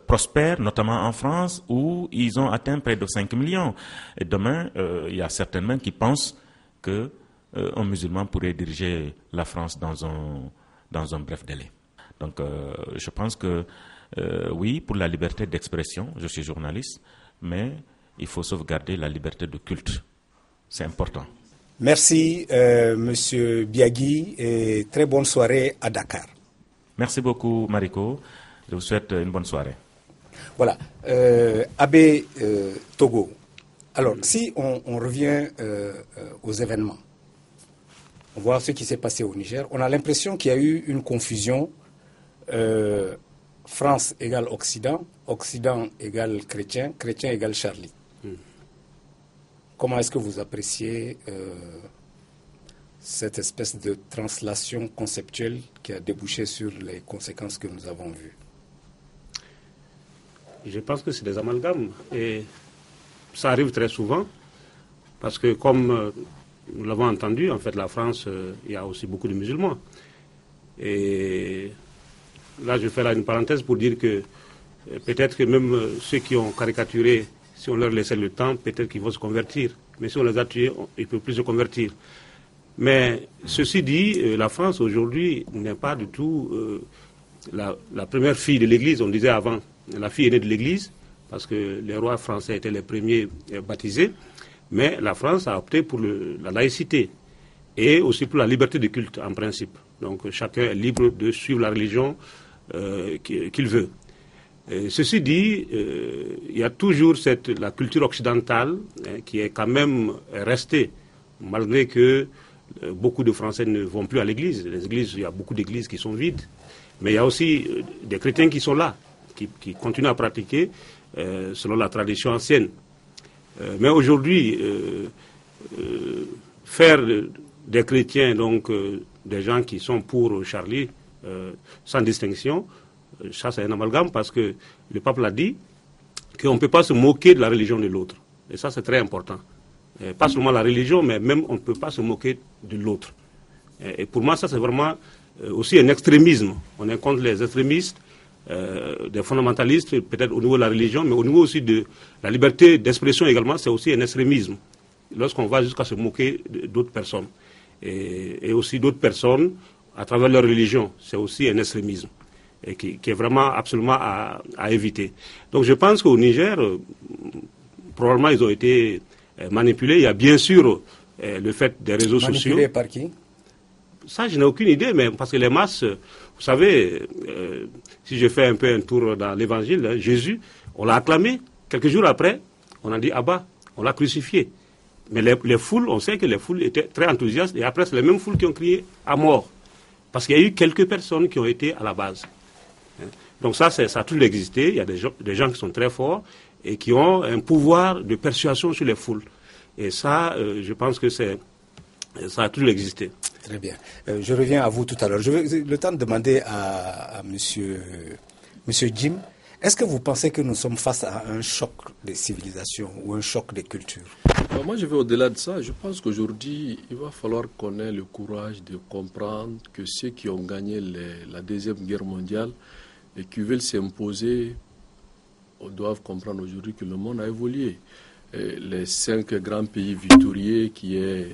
prospère, notamment en France, où ils ont atteint près de 5 millions. Et demain, il y a certainement qui pensent qu'un musulman pourrait diriger la France dans un bref délai. Donc, je pense que, oui, pour la liberté d'expression, je suis journaliste, mais il faut sauvegarder la liberté de culte. C'est important. Merci, Monsieur Biagui, et très bonne soirée à Dakar. Merci beaucoup, Mariko. Je vous souhaite une bonne soirée. Voilà. Abbé Togo, alors si on revient aux événements, on voit ce qui s'est passé au Niger, on a l'impression qu'il y a eu une confusion. France égale Occident, Occident égale chrétien, chrétien égale Charlie. Comment est-ce que vous appréciez cette espèce de translation conceptuelle qui a débouché sur les conséquences que nous avons vues? Je pense que c'est des amalgames et ça arrive très souvent parce que comme nous l'avons entendu, en fait la France, il y a aussi beaucoup de musulmans. Et là je fais là une parenthèse pour dire que peut-être que même ceux qui ont caricaturé Si on leur laissait le temps, peut-être qu'ils vont se convertir. Mais si on les a tués, ils ne peuvent plus se convertir. Mais ceci dit, la France aujourd'hui n'est pas du tout la première fille de l'Église, on disait avant, la fille aînée de l'Église, parce que les rois français étaient les premiers baptisés. Mais la France a opté pour la laïcité et aussi pour la liberté de culte en principe. Donc chacun est libre de suivre la religion qu'il veut. Ceci dit, il y a toujours la culture occidentale qui est quand même restée, malgré que beaucoup de Français ne vont plus à l'église. Il y a beaucoup d'églises qui sont vides, mais il y a aussi des chrétiens qui sont là, qui continuent à pratiquer selon la tradition ancienne. Mais aujourd'hui, faire des chrétiens, donc des gens qui sont pour Charlie, sans distinction, ça c'est un amalgame parce que le pape l'a dit, qu'on ne peut pas se moquer de la religion de l'autre. Et ça c'est très important. Pas seulement la religion, mais même on ne peut pas se moquer de l'autre. Et pour moi ça c'est vraiment aussi un extrémisme. On est contre les extrémistes, des fondamentalistes, peut-être au niveau de la religion, mais au niveau aussi de la liberté d'expression également, c'est aussi un extrémisme. Lorsqu'on va jusqu'à se moquer d'autres personnes. Et aussi d'autres personnes, à travers leur religion, c'est aussi un extrémisme. Et qui est vraiment absolument à éviter. Donc je pense qu'au Niger, probablement ils ont été manipulés. Il y a bien sûr le fait des réseaux sociaux. Manipulés par qui? Ça, je n'ai aucune idée, mais parce que les masses, vous savez, si je fais un peu un tour dans l'évangile, Jésus, on l'a acclamé. Quelques jours après, on a dit Abba, on l'a crucifié. Mais les foules, on sait que les foules étaient très enthousiastes, et après c'est les mêmes foules qui ont crié à mort. Parce qu'il y a eu quelques personnes qui ont été à la base. Donc ça a toujours existé. Il y a des gens qui sont très forts et qui ont un pouvoir de persuasion sur les foules. Et ça, je pense que ça a toujours existé. Très bien. Je reviens à vous tout à l'heure. Je vais le temps de demander à monsieur Jim, est-ce que vous pensez que nous sommes face à un choc des civilisations ou un choc des cultures? Moi, je vais au-delà de ça. Je pense qu'aujourd'hui, il va falloir qu'on ait le courage de comprendre que ceux qui ont gagné la Deuxième Guerre mondiale et qui veulent s'imposer, doivent comprendre aujourd'hui que le monde a évolué. Les 5 grands pays victorieux qui est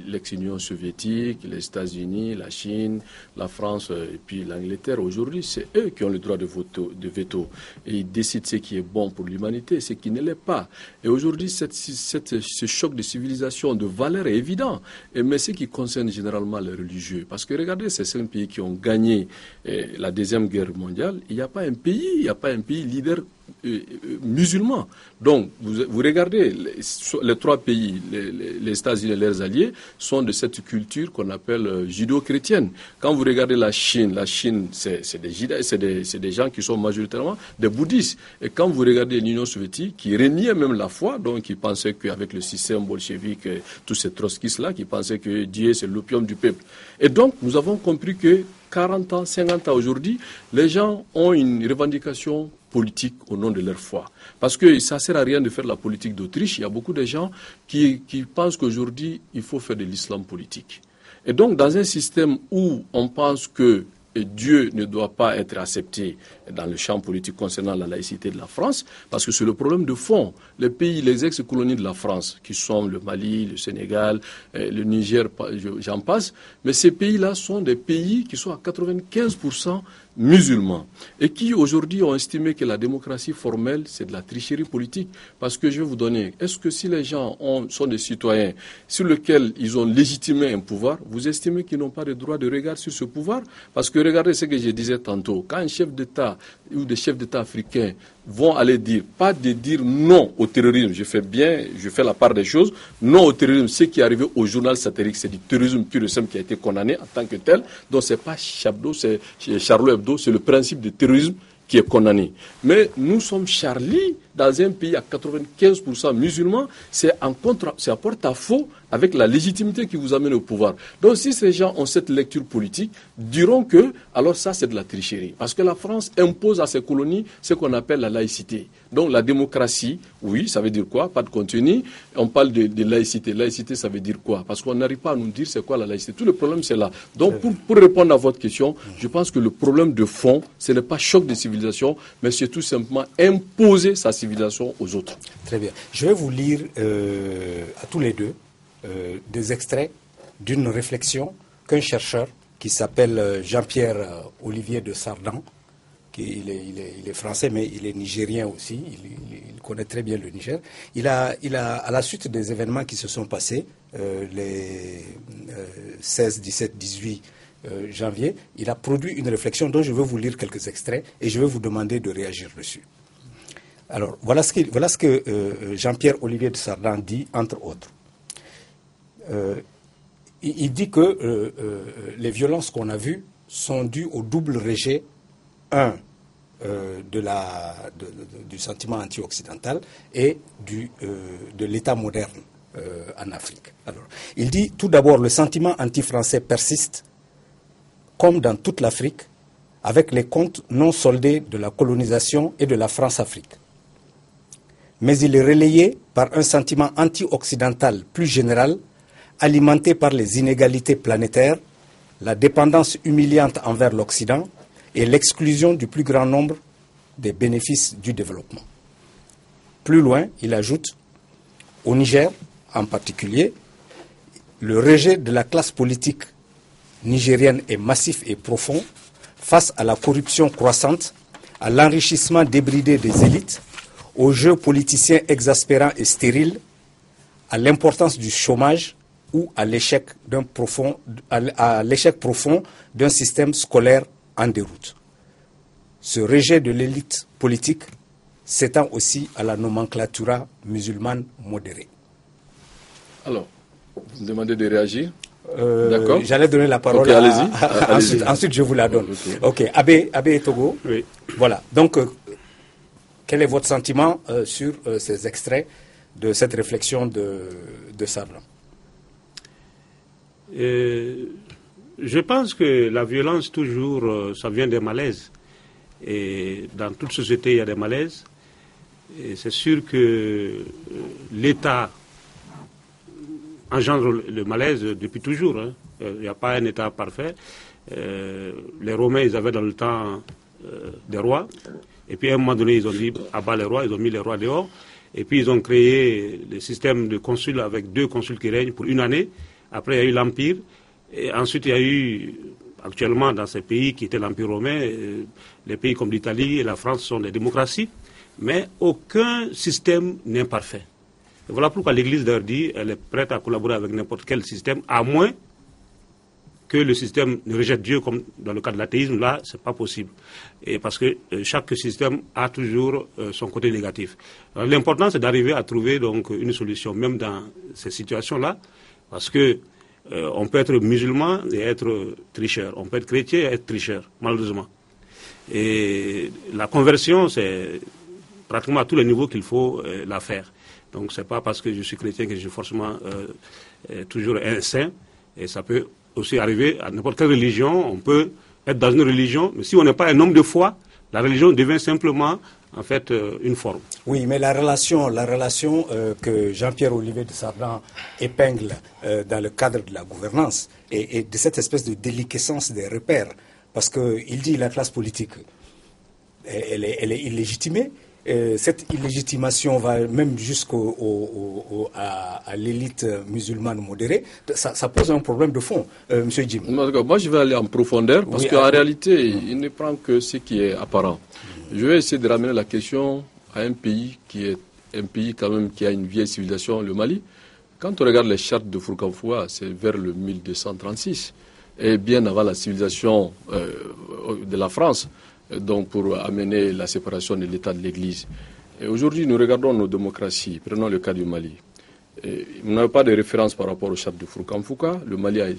l'ex-Union soviétique, les États-Unis, la Chine, la France et puis l'Angleterre, aujourd'hui, c'est eux qui ont le droit de veto. Et ils décident ce qui est bon pour l'humanité, ce qui ne l'est pas. Et aujourd'hui, ce choc de civilisation, de valeurs est évident. Mais ce qui concerne généralement les religieux. Parce que regardez ces 5 pays qui ont gagné la Deuxième Guerre mondiale, il n'y a pas un pays leader musulmans. Donc, vous regardez, les 3 pays, les États-Unis et leurs alliés, sont de cette culture qu'on appelle judéo-chrétienne. Quand vous regardez la Chine, c'est des gens qui sont majoritairement des bouddhistes. Et quand vous regardez l'Union soviétique, qui régnait même la foi, donc qui pensait qu'avec le système bolchevique, tous ces trotskistes-là, qui pensaient que Dieu, c'est l'opium du peuple. Et donc, nous avons compris que 40 ans, 50 ans aujourd'hui, les gens ont une revendication politique au nom de leur foi. Parce que ça ne sert à rien de faire la politique d'Autriche. Il y a beaucoup de gens qui pensent qu'aujourd'hui, il faut faire de l'islam politique. Et donc, dans un système où on pense que Dieu ne doit pas être accepté dans le champ politique concernant la laïcité de la France, parce que c'est le problème de fond. Les pays, les ex-colonies de la France, qui sont le Mali, le Sénégal, le Niger, j'en passe, mais ces pays-là sont des pays qui sont à 95% musulmans et qui aujourd'hui ont estimé que la démocratie formelle, c'est de la tricherie politique. Parce que je vais vous donner, est-ce que si les gens sont des citoyens sur lesquels ils ont légitimé un pouvoir, vous estimez qu'ils n'ont pas de droit de regard sur ce pouvoir? Parce que regardez ce que je disais tantôt, quand un chef d'État ou des chefs d'État africains vont aller dire, pas de dire non au terrorisme, je fais la part des choses, non au terrorisme, ce qui est arrivé au journal satirique, c'est du terrorisme pur et simple qui a été condamné en tant que tel, donc c'est pas Charlie Hebdo, c'est le principe de terrorisme qui est condamné. Mais nous sommes Charlie dans un pays à 95% musulmans, c'est à porte-à-faux avec la légitimité qui vous amène au pouvoir. Donc si ces gens ont cette lecture politique, diront que alors ça c'est de la tricherie. Parce que la France impose à ses colonies ce qu'on appelle la laïcité. Donc la démocratie, oui, ça veut dire quoi? Pas de contenu. On parle de laïcité. Laïcité, ça veut dire quoi? Parce qu'on n'arrive pas à nous dire c'est quoi la laïcité. Tout le problème c'est là. Donc pour répondre à votre question, je pense que le problème de fond, ce n'est pas choc de civilisation, mais c'est tout simplement imposer sa civilisation civilisation aux autres. Très bien. Je vais vous lire à tous les deux des extraits d'une réflexion qu'un chercheur qui s'appelle Jean-Pierre Olivier de Sardan, il est français mais il est nigérien aussi, il connaît très bien le Niger. Il a, à la suite des événements qui se sont passés, les 16, 17, 18 janvier, il a produit une réflexion dont je vais vous lire quelques extraits et je vais vous demander de réagir dessus. Alors, voilà ce que Jean-Pierre Olivier de Sardan dit, entre autres. Il dit que les violences qu'on a vues sont dues au double rejet, du sentiment anti-occidental et de l'État moderne en Afrique. Alors, il dit tout d'abord le sentiment anti-français persiste, comme dans toute l'Afrique, avec les comptes non soldés de la colonisation et de la France-Afrique. Mais il est relayé par un sentiment anti-occidental plus général, alimenté par les inégalités planétaires, la dépendance humiliante envers l'Occident et l'exclusion du plus grand nombre des bénéfices du développement. Plus loin, il ajoute, au Niger en particulier, le rejet de la classe politique nigérienne est massif et profond face à la corruption croissante, à l'enrichissement débridé des élites, aux jeux politiciens exaspérants et stériles, à l'importance du chômage ou à l'échec profond d'un système scolaire en déroute. Ce rejet de l'élite politique s'étend aussi à la nomenclatura musulmane modérée. Alors, vous me demandez de réagir. D'accord. J'allais donner la parole ensuite je vous la donne. Ok, Abbé Togo. Oui. Voilà. Donc, quel est votre sentiment sur ces extraits de cette réflexion de Sardan? Je pense que la violence, toujours, ça vient des malaises. Et dans toute société, il y a des malaises. Et c'est sûr que l'État engendre le malaise depuis toujours. Hein. Il n'y a pas un État parfait. Les Romains, ils avaient dans le temps des rois. Et puis à un moment donné, ils ont dit abat les rois, ils ont mis les rois dehors. Et puis ils ont créé le système de consuls avec 2 consuls qui règnent pour une année. Après, il y a eu l'Empire. Et ensuite, il y a eu, actuellement, dans ces pays qui étaient l'Empire romain, les pays comme l'Italie et la France sont des démocraties. Mais aucun système n'est parfait. Et voilà pourquoi l'Église leur dit qu'elle est prête à collaborer avec n'importe quel système, à moins que le système ne rejette Dieu, comme dans le cas de l'athéisme. Là, ce n'est pas possible. Et parce que chaque système a toujours son côté négatif. L'important, c'est d'arriver à trouver donc une solution, même dans ces situations-là, parce que on peut être musulman et être tricheur. On peut être chrétien et être tricheur, malheureusement. Et la conversion, c'est pratiquement à tous les niveaux qu'il faut la faire. Donc, ce n'est pas parce que je suis chrétien que je suis forcément toujours un saint. Et ça peut aussi arriver à n'importe quelle religion. On peut être dans une religion, mais si on n'est pas un homme de foi, la religion devient simplement, en fait, une forme. Oui, mais la relation que Jean-Pierre Olivier de Sardan épingle dans le cadre de la gouvernance et de cette espèce de déliquescence des repères, parce qu'il dit la classe politique, elle est illégitimée. Cette illégitimation va même jusqu'à l'élite musulmane modérée. Ça pose un problème de fond, Monsieur Jim. Moi, je vais aller en profondeur parce qu'en réalité, il ne prend que ce qui est apparent. Je vais essayer de ramener la question à un pays qui est un pays quand même qui a une vieille civilisation, le Mali. Quand on regarde les chartes de Fourkanfoua, c'est vers le 1236 et bien avant la civilisation de la France. Donc pour amener la séparation de l'État de l'Église. Et aujourd'hui, nous regardons nos démocraties. Prenons le cas du Mali. On n'a pas de référence par rapport au charte de Fourkanfoua. Le Mali a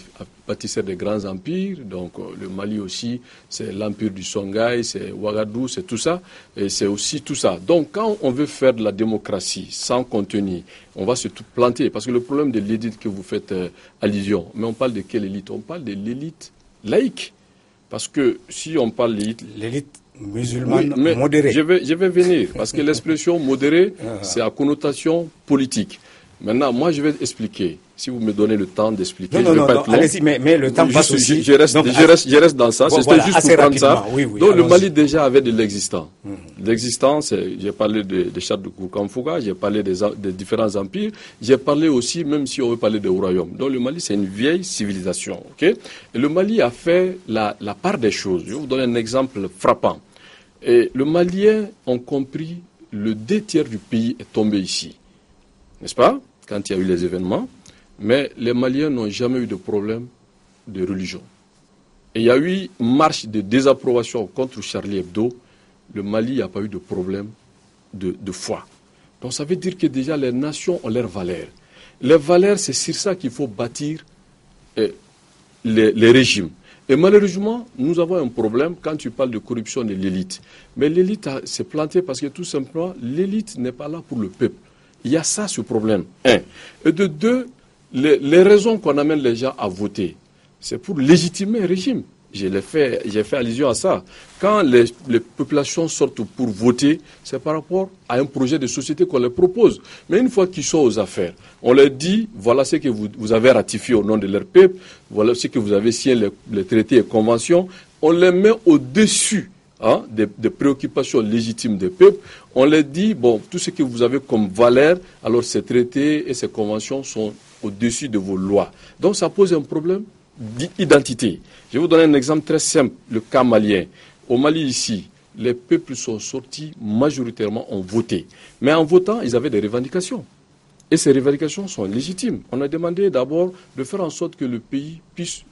bâtissé des grands empires. Donc le Mali aussi, c'est l'empire du Songhai, c'est Ouagadougou, c'est tout ça. Et c'est aussi tout ça. Donc quand on veut faire de la démocratie sans contenu, on va se planter. Parce que le problème de l'élite que vous faites allusion, mais on parle de quelle élite? On parle de l'élite laïque. Parce que si on parle l'élite musulmane modérée. Je vais venir, parce que l'expression modérée, c'est à connotation politique. Maintenant, moi, je vais expliquer. Si vous me donnez le temps d'expliquer, non, je vais pas être long. Allez-y, mais le temps passe aussi. Je reste dans ça. Bon, C'était juste pour prendre ça. Oui, Donc, le Mali déjà avait de l'existant. L'existant, j'ai parlé des chars de Koukamfouga, j'ai parlé des différents empires, j'ai parlé aussi, même si on veut parler des royaumes. Donc, le Mali, c'est une vieille civilisation. Okay? Et le Mali a fait la part des choses. Je vais vous donner un exemple frappant. Et le Malien ont compris, le 2/3 du pays est tombé ici. N'est-ce pas? Quand il y a eu les événements. Mais les Maliens n'ont jamais eu de problème de religion. Et il y a eu une marche de désapprobation contre Charlie Hebdo. Le Mali n'a pas eu de problème de foi. Donc ça veut dire que déjà les nations ont leurs valeurs. Les valeurs, c'est sur ça qu'il faut bâtir les régimes. Et malheureusement, nous avons un problème quand tu parles de corruption de l'élite. Mais l'élite s'est plantée parce que tout simplement, l'élite n'est pas là pour le peuple. Il y a ça, ce problème. Un. Et de deux, les raisons qu'on amène les gens à voter, c'est pour légitimer un régime. J'ai fait allusion à ça. Quand les populations sortent pour voter, c'est par rapport à un projet de société qu'on leur propose. Mais une fois qu'ils sont aux affaires, on leur dit, voilà ce que vous avez ratifié au nom de leur peuple, voilà ce que vous avez signé les traités et conventions, on les met au-dessus des préoccupations légitimes des peuples. On leur dit, bon, tout ce que vous avez comme valeur, alors ces traités et ces conventions sont au-dessus de vos lois. Donc ça pose un problème d'identité. Je vais vous donner un exemple très simple, le cas malien. Au Mali ici, les peuples sont sortis majoritairement, ont voté. Mais en votant, ils avaient des revendications. Et ces revendications sont légitimes. On a demandé d'abord de faire en sorte que le pays puisse,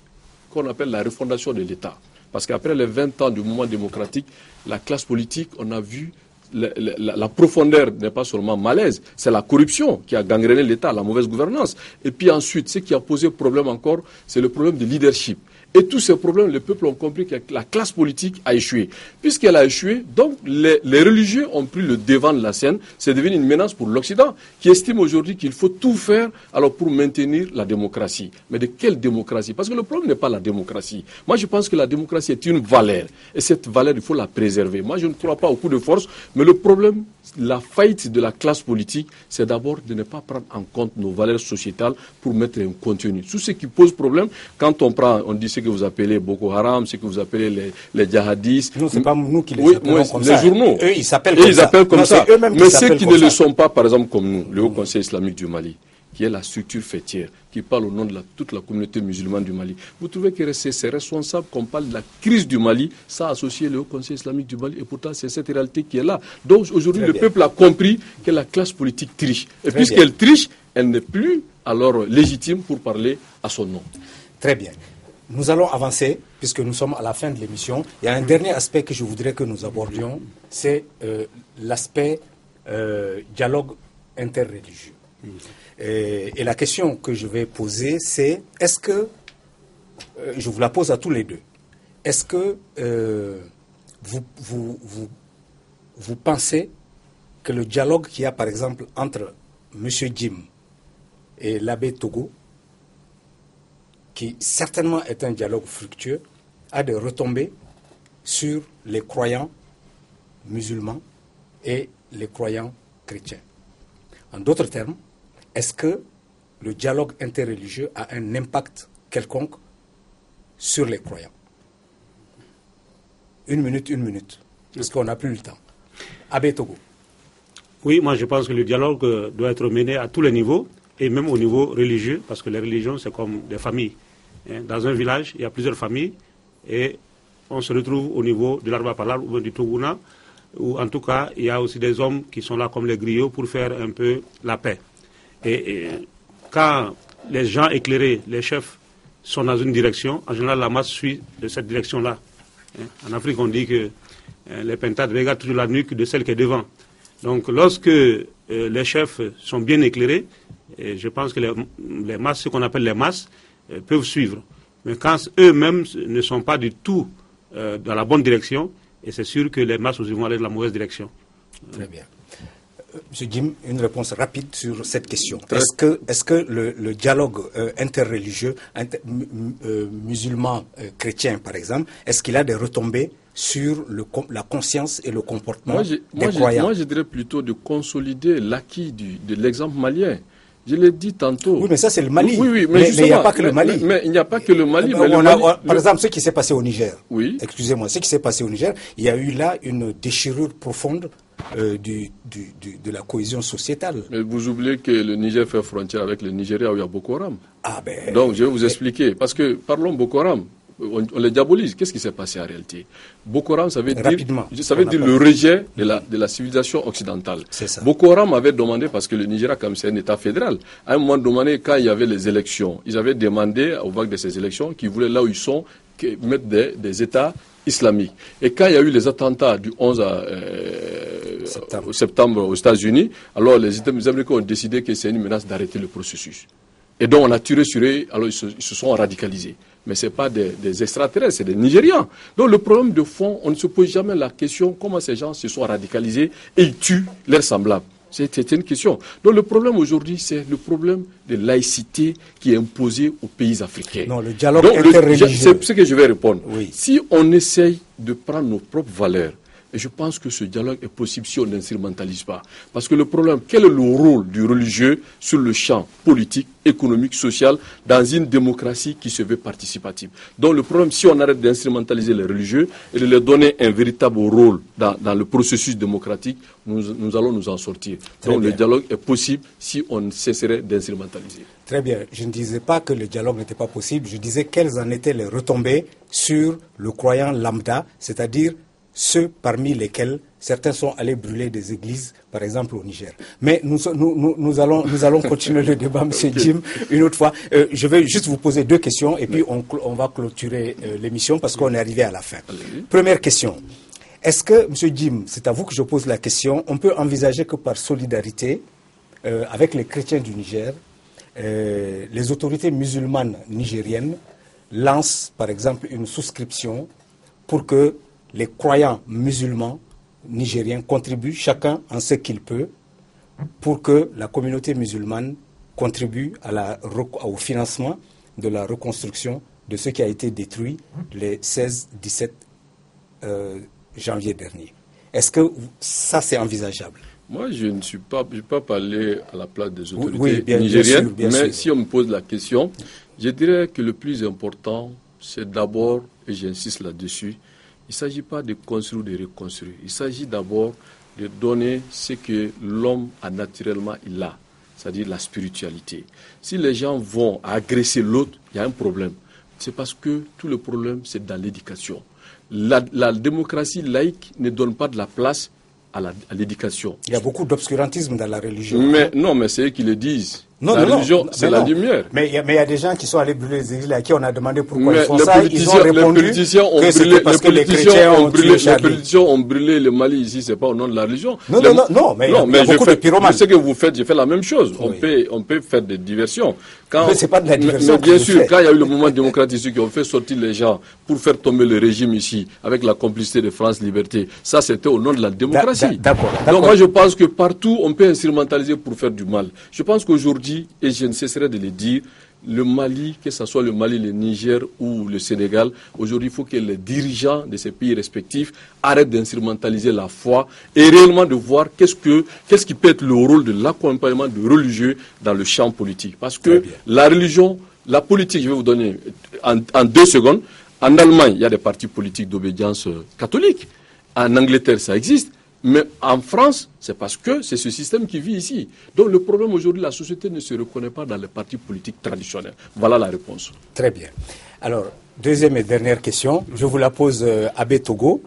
qu'on appelle la refondation de l'État. Parce qu'après les 20 ans du mouvement démocratique, la classe politique, on a vu la profondeur n'est pas seulement malaise, c'est la corruption qui a gangréné l'État, la mauvaise gouvernance. Et puis ensuite, ce qui a posé problème encore, c'est le problème de leadership. Et tous ces problèmes, les peuples ont compris que la classe politique a échoué. Puisqu'elle a échoué, donc les religieux ont pris le devant de la scène. C'est devenu une menace pour l'Occident, qui estime aujourd'hui qu'il faut tout faire alors pour maintenir la démocratie. Mais de quelle démocratie? Parce que le problème n'est pas la démocratie. Moi, je pense que la démocratie est une valeur. Et cette valeur, il faut la préserver. Moi, je ne crois pas au coup de force. Mais le problème, la faillite de la classe politique, c'est d'abord de ne pas prendre en compte nos valeurs sociétales pour mettre un contenu. Tout ce qui pose problème, quand on dit ce que vous appelez Boko Haram, ce que vous appelez les djihadistes. Non, c'est pas nous qui les appelons comme les ça. journaux. Eux, ils s'appellent comme ça. Ils appellent comme ça. Mais ceux qui ne le sont pas, par exemple, comme nous, le Haut Conseil islamique du Mali, qui est la structure fêtière, qui parle au nom de toute la communauté musulmane du Mali. Vous trouvez que c'est responsable qu'on parle de la crise du Mali, ça associé le Haut Conseil islamique du Mali, et pourtant c'est cette réalité qui est là. Donc aujourd'hui, le peuple a compris que la classe politique triche. Et puisqu'elle triche, elle n'est plus alors légitime pour parler à son nom. Très bien. Nous allons avancer, puisque nous sommes à la fin de l'émission. Il y a un dernier aspect que je voudrais que nous abordions, c'est l'aspect dialogue interreligieux. Et la question que je vais poser, c'est est-ce que, je vous la pose à tous les deux, est-ce que vous pensez que le dialogue qu'il y a par exemple entre M. Jim et l'abbé Togo, qui certainement est un dialogue fructueux, a des retombées sur les croyants musulmans et les croyants chrétiens? En d'autres termes, est-ce que le dialogue interreligieux a un impact quelconque sur les croyants? Une minute, parce qu'on n'a plus le temps. Abbé Togo. Oui, moi je pense que le dialogue doit être mené à tous les niveaux, et même au niveau religieux, parce que les religions, c'est comme des familles. Dans un village, il y a plusieurs familles, et on se retrouve au niveau de l'Arba Palal ou du Toguna, où en tout cas, il y a aussi des hommes qui sont là comme les griots pour faire un peu la paix. Et quand les gens éclairés, les chefs, sont dans une direction, en général, la masse suit de cette direction-là. En Afrique, on dit que les pentades regardent toujours la nuque de celle qui est devant. Donc, lorsque les chefs sont bien éclairés, je pense que les masses, ce qu'on appelle les masses, peuvent suivre. Mais quand eux-mêmes ne sont pas du tout dans la bonne direction, et c'est sûr que les masses aussi vont aller dans la mauvaise direction. Très bien. Monsieur Jim, une réponse rapide sur cette question. Est-ce que le dialogue interreligieux, musulman-chrétien par exemple, est-ce qu'il a des retombées sur la conscience et le comportement des croyants? Moi, je dirais plutôt de consolider l'acquis de l'exemple malien. Je l'ai dit tantôt. Oui, mais ça, c'est le Mali. Oui, mais il n'y a pas que le Mali. Mais il n'y a pas que le Mali. Par exemple, ce qui s'est passé au Niger. Oui. Excusez-moi, ce qui s'est passé au Niger, il y a eu là une déchirure profonde de la cohésion sociétale. Mais vous oubliez que le Niger fait frontière avec le Nigeria où il y a Boko Haram. Donc, je vais vous expliquer. Parce que, parlons Boko Haram. On les diabolise. Qu'est-ce qui s'est passé en réalité? Boko Haram, ça veut dire le rejet de la civilisation occidentale. Boko Haram avait demandé, parce que le Nigeria, comme c'est un État fédéral, à un moment donné, quand il y avait les élections, ils avaient demandé au vague de ces élections qu'ils voulaient, là où ils sont, mettre des États islamiques. Et quand il y a eu les attentats du 11 septembre aux États-Unis, alors les Américains ont décidé que c'est une menace d'arrêter le processus. Et donc on a tiré sur eux, alors ils se sont radicalisés. Mais ce n'est pas des extraterrestres, c'est des Nigérians. Donc le problème de fond, on ne se pose jamais la question comment ces gens se sont radicalisés et ils tuent leurs semblables. C'est une question. Donc le problème aujourd'hui, c'est le problème de laïcité qui est imposé aux pays africains. Non, le dialogue interreligieux. C'est ce que je vais répondre. Oui. Si on essaye de prendre nos propres valeurs, et je pense que ce dialogue est possible si on n'instrumentalise pas. Parce que le problème, quel est le rôle du religieux sur le champ politique, économique, social, dans une démocratie qui se veut participative? Donc le problème, si on arrête d'instrumentaliser les religieux et de leur donner un véritable rôle dans le processus démocratique, nous allons nous en sortir. Donc le dialogue est possible si on cesserait d'instrumentaliser. Très bien. Je ne disais pas que le dialogue n'était pas possible. Je disais quelles en étaient les retombées sur le croyant lambda, c'est-à-dire ceux parmi lesquels certains sont allés brûler des églises, par exemple au Niger. Mais nous allons continuer le débat, M. Jim, une autre fois. Je vais juste vous poser deux questions et puis on va clôturer l'émission parce qu'on est arrivé à la fin. Première question. Est-ce que, M. Jim, c'est à vous que je pose la question, on peut envisager que par solidarité avec les chrétiens du Niger, les autorités musulmanes nigériennes lancent, par exemple, une souscription pour que les croyants musulmans nigériens contribuent chacun en ce qu'il peut pour que la communauté musulmane contribue au financement de la reconstruction de ce qui a été détruit les 16-17 janvier dernier. Est-ce que ça c'est envisageable? Moi, je ne suis pas parlé à la place des autorités nigériennes, mais si on me pose la question, je dirais que le plus important, c'est d'abord, et j'insiste là-dessus, il ne s'agit pas de construire ou de reconstruire. Il s'agit d'abord de donner ce que l'homme a naturellement, il a, c'est-à-dire la spiritualité. Si les gens vont agresser l'autre, il y a un problème. C'est parce que tout le problème, c'est dans l'éducation. La démocratie laïque ne donne pas de la place à l'éducation. Il y a beaucoup d'obscurantisme dans la religion. Mais c'est eux qui le disent. La religion, c'est la lumière. Mais il y a des gens qui sont allés brûler les églises à qui on a demandé pourquoi ils font ça. Ils ont répondu que c'était parce que les chrétiens ont brûlé Les politiciens ont brûlé le Mali ici, c'est pas au nom de la religion. Non, mais il y a beaucoup de pyromanes. Ce que vous faites, je fais la même chose. On peut faire des diversions. Mais c'est pas de la diversion. Mais bien sûr, quand il y a eu le mouvement démocratique ici, qui ont fait sortir les gens pour faire tomber le régime ici, avec la complicité de France Liberté, ça c'était au nom de la démocratie. D'accord. Donc moi je pense que partout, on peut instrumentaliser pour faire du mal. Je pense qu'aujourd'hui, et je ne cesserai de le dire, le Mali, que ce soit le Mali, le Niger ou le Sénégal, aujourd'hui, il faut que les dirigeants de ces pays respectifs arrêtent d'instrumentaliser la foi et réellement de voir qu'est-ce qui peut être le rôle de l'accompagnement de religieux dans le champ politique. Parce que la religion, la politique, je vais vous donner en 2 secondes. En Allemagne, il y a des partis politiques d'obédience catholique. En Angleterre, ça existe. Mais en France, c'est parce que c'est ce système qui vit ici. Donc le problème aujourd'hui, la société ne se reconnaît pas dans les partis politiques traditionnels. Voilà la réponse. Très bien. Alors, deuxième et dernière question, je vous la pose Abbé Togo.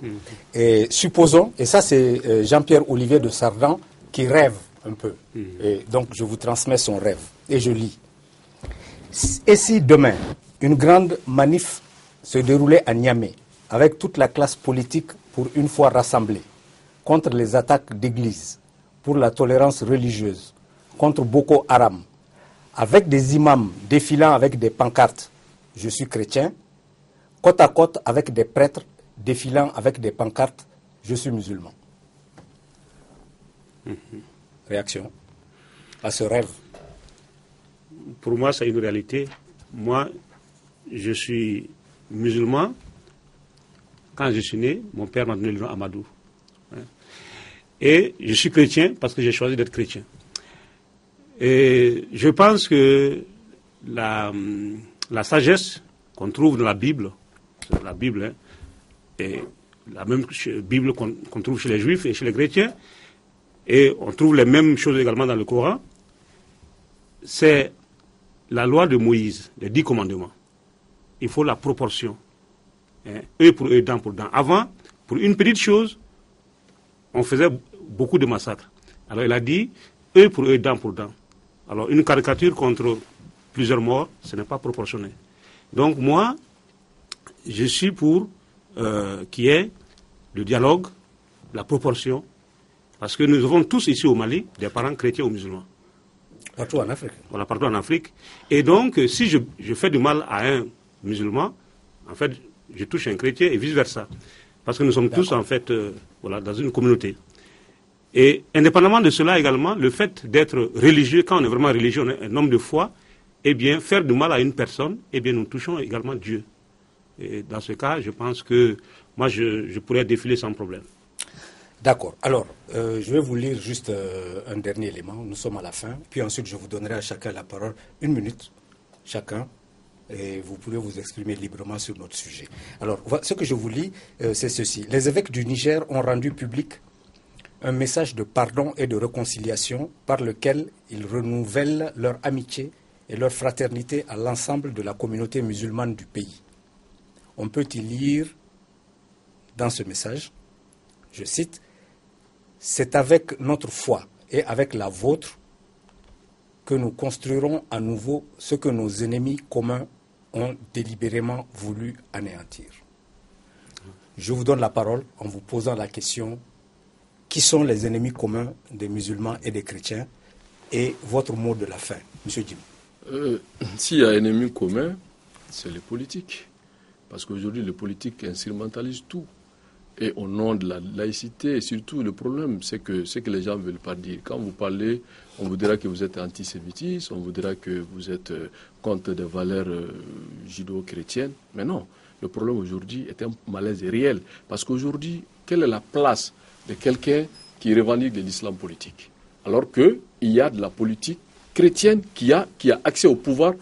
Et supposons, et ça c'est Jean-Pierre Olivier de Sardan qui rêve un peu. Et donc je vous transmets son rêve. Et je lis. Et si demain, une grande manif se déroulait à Niamey, avec toute la classe politique pour une fois rassemblée, contre les attaques d'églises, pour la tolérance religieuse, contre Boko Haram, avec des imams défilant avec des pancartes « Je suis chrétien », côte à côte avec des prêtres défilant avec des pancartes « Je suis musulman ». Réaction à ce rêve? Pour moi, c'est une réalité. Moi, je suis musulman. Quand je suis né, mon père m'a donné le nom Amadou. Et je suis chrétien parce que j'ai choisi d'être chrétien. Et je pense que la sagesse qu'on trouve dans la Bible, et la même Bible qu'on trouve chez les Juifs et chez les chrétiens, et on trouve les mêmes choses également dans le Coran, c'est la loi de Moïse, les 10 commandements. Il faut la proportion. Œil pour œil, dent pour dent. Avant, pour une petite chose, on faisait beaucoup de massacres. Alors il a dit œil pour œil, dent pour dent. Alors une caricature contre plusieurs morts, ce n'est pas proportionné. Donc moi, je suis pour qu'il y ait le dialogue, la proportion, parce que nous avons tous ici au Mali des parents chrétiens ou musulmans. Partout en Afrique. Voilà, partout en Afrique. Et donc, si je fais du mal à un musulman, en fait, je touche un chrétien et vice-versa. Parce que nous sommes tous, en fait, dans une communauté. Et indépendamment de cela également, le fait d'être religieux, quand on est vraiment religieux, on est un homme de foi, eh bien, faire du mal à une personne, eh bien, nous touchons également Dieu. Et dans ce cas, je pense que moi, je pourrais défiler sans problème. D'accord. Alors, je vais vous lire juste un dernier élément. Nous sommes à la fin. Puis ensuite, je vous donnerai à chacun la parole. 1 minute, chacun. Et vous pourrez vous exprimer librement sur notre sujet. Alors, ce que je vous lis, c'est ceci. Les évêques du Niger ont rendu public un message de pardon et de réconciliation par lequel ils renouvellent leur amitié et leur fraternité à l'ensemble de la communauté musulmane du pays. On peut y lire dans ce message, je cite, « C'est avec notre foi et avec la vôtre que nous construirons à nouveau ce que nos ennemis communs ont délibérément voulu anéantir. » Je vous donne la parole en vous posant la question, qui sont les ennemis communs des musulmans et des chrétiens, et votre mot de la fin, M. Jim. S'il y a un ennemi commun, c'est les politiques. Parce qu'aujourd'hui, les politiques instrumentalisent tout. Et au nom de la laïcité, et surtout, le problème, c'est que ce que les gens ne veulent pas dire. Quand vous parlez, on vous dira que vous êtes antisémitisme, on vous dira que vous êtes contre des valeurs judéo-chrétiennes. Mais non, le problème aujourd'hui est un malaise réel. Parce qu'aujourd'hui, quelle est la place de quelqu'un qui revendique de l'islam politique? Alors qu'il y a de la politique chrétienne qui a accès au pouvoir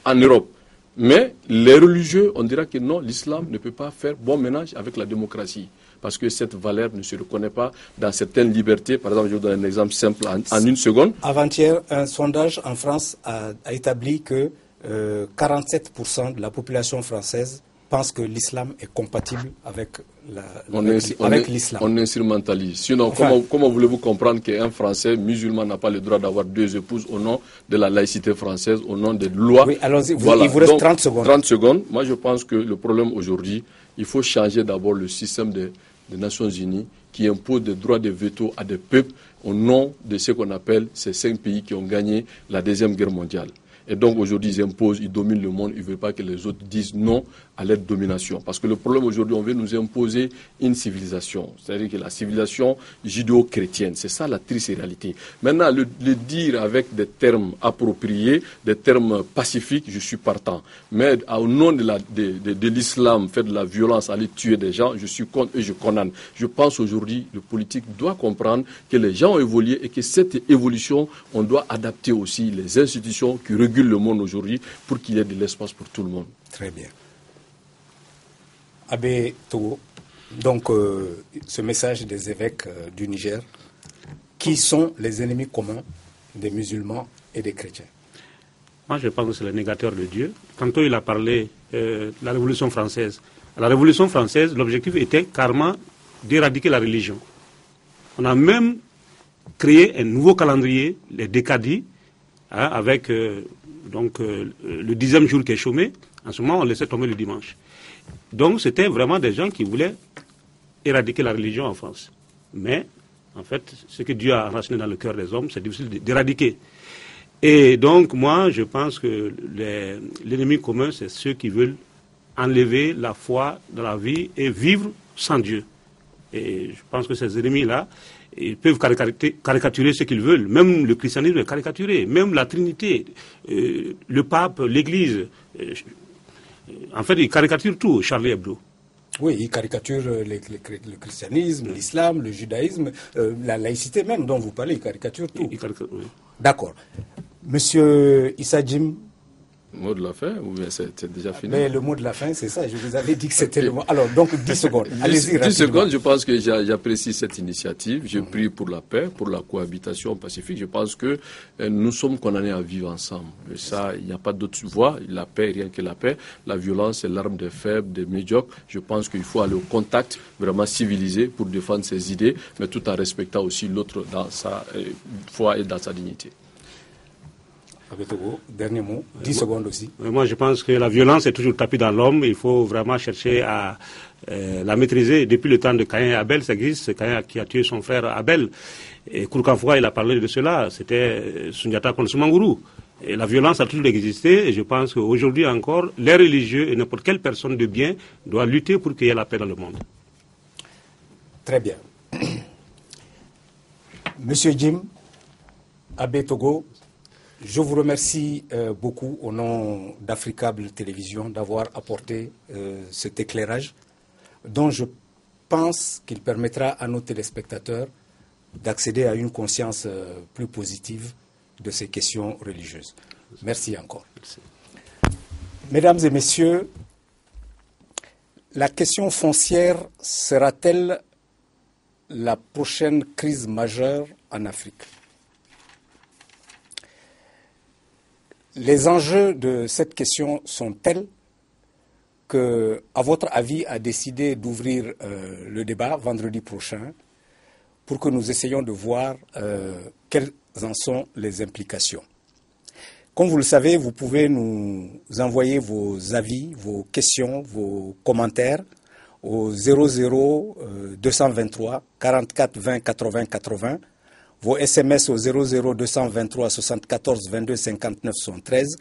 en Europe. Mais les religieux, on dira que non, l'islam ne peut pas faire bon ménage avec la démocratie. Parce que cette valeur ne se reconnaît pas dans certaines libertés. Par exemple, je vous donne un exemple simple en 1 seconde. Avant-hier, un sondage en France a établi que 47% de la population française pense que l'islam est compatible avec l'islam. On instrumentalise. Sinon, comment voulez-vous comprendre qu'un Français musulman n'a pas le droit d'avoir 2 épouses au nom de la laïcité française, au nom des lois? Oui, allons-y, voilà. Il vous reste 30 secondes. 30 secondes. Moi, je pense que le problème aujourd'hui, il faut changer d'abord le système des Nations Unies qui impose des droits de veto à des peuples au nom de ce qu'on appelle ces 5 pays qui ont gagné la Deuxième Guerre mondiale. Et donc aujourd'hui, ils imposent, ils dominent le monde, ils ne veulent pas que les autres disent non à leur domination. Parce que le problème aujourd'hui, on veut nous imposer une civilisation, c'est-à-dire que la civilisation judéo-chrétienne, c'est ça la triste réalité. Maintenant, le dire avec des termes appropriés, des termes pacifiques, je suis partant. Mais au nom de l'islam, faire de la violence, aller tuer des gens, je suis contre et je condamne. Je pense aujourd'hui, le politique doit comprendre que les gens ont évolué et que cette évolution, on doit adapter aussi les institutions qui régulent le monde aujourd'hui pour qu'il y ait de l'espace pour tout le monde. Très bien. Abbé Togo, donc ce message des évêques du Niger, qui sont les ennemis communs des musulmans et des chrétiens? Moi, je pense que c'est le négateur de Dieu. Tantôt, il a parlé de la Révolution française. À la Révolution française, l'objectif était carrément d'éradiquer la religion. On a même créé un nouveau calendrier, les décadis, avec le 10e jour qui est chômé. En ce moment, on laissait tomber le dimanche. Donc, c'était vraiment des gens qui voulaient éradiquer la religion en France. Mais, en fait, ce que Dieu a enraciné dans le cœur des hommes, c'est difficile d'éradiquer. Et donc, moi, je pense que l'ennemi commun, c'est ceux qui veulent enlever la foi dans la vie et vivre sans Dieu. Et je pense que ces ennemis-là, ils peuvent caricaturer ce qu'ils veulent. Même le christianisme est caricaturé, même la Trinité, le pape, l'Église. En fait, ils caricaturent tout, Charlie Hebdo. Oui, ils caricaturent le christianisme, l'islam, le judaïsme, la laïcité même dont vous parlez, ils caricaturent tout. Oui. D'accord. Monsieur Issa Jim. Mot de la fin ou bien c'est déjà fini? Mais le mot de la fin, c'est ça. Je vous avais dit que c'était le mot. Alors, donc 10 secondes. Allez-y. 10 secondes, je pense que j'apprécie cette initiative. Je prie pour la paix, pour la cohabitation pacifique. Je pense que nous sommes condamnés à vivre ensemble. Et ça, il n'y a pas d'autre voie. La paix, rien que la paix. La violence, c'est l'arme des faibles, des médiocres. Je pense qu'il faut aller au contact vraiment civilisé pour défendre ses idées, mais tout en respectant aussi l'autre dans sa foi et dans sa dignité. Dernier mot, 10 secondes aussi. Moi, je pense que la violence est toujours tapis dans l'homme. Il faut vraiment chercher à la maîtriser. Depuis le temps de Caïn et Abel, ça existe. C'est Caïn qui a tué son frère Abel. Et Kourkanfoua, il a parlé de cela. C'était Sundiata contre Soumangourou. Et la violence a toujours existé. Et je pense qu'aujourd'hui encore, les religieux et n'importe quelle personne de bien doit lutter pour qu'il y ait la paix dans le monde. Très bien. Monsieur Jim, Abbé Togo, je vous remercie beaucoup au nom d'Africable Télévision d'avoir apporté cet éclairage dont je pense qu'il permettra à nos téléspectateurs d'accéder à une conscience plus positive de ces questions religieuses. Merci encore. Merci. Mesdames et messieurs, la question foncière sera-t-elle la prochaine crise majeure en Afrique ? Les enjeux de cette question sont tels que, à votre avis, a décidé d'ouvrir le débat vendredi prochain pour que nous essayions de voir quelles en sont les implications. Comme vous le savez, vous pouvez nous envoyer vos avis, vos questions, vos commentaires au 00 223 44 20 80 80, vos SMS au 00 223 74 22 59 73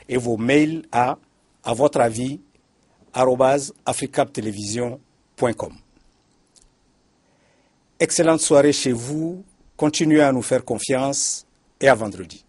et vos mails à votre avis @africabtelevision.com. Excellente soirée chez vous, continuez à nous faire confiance et à vendredi.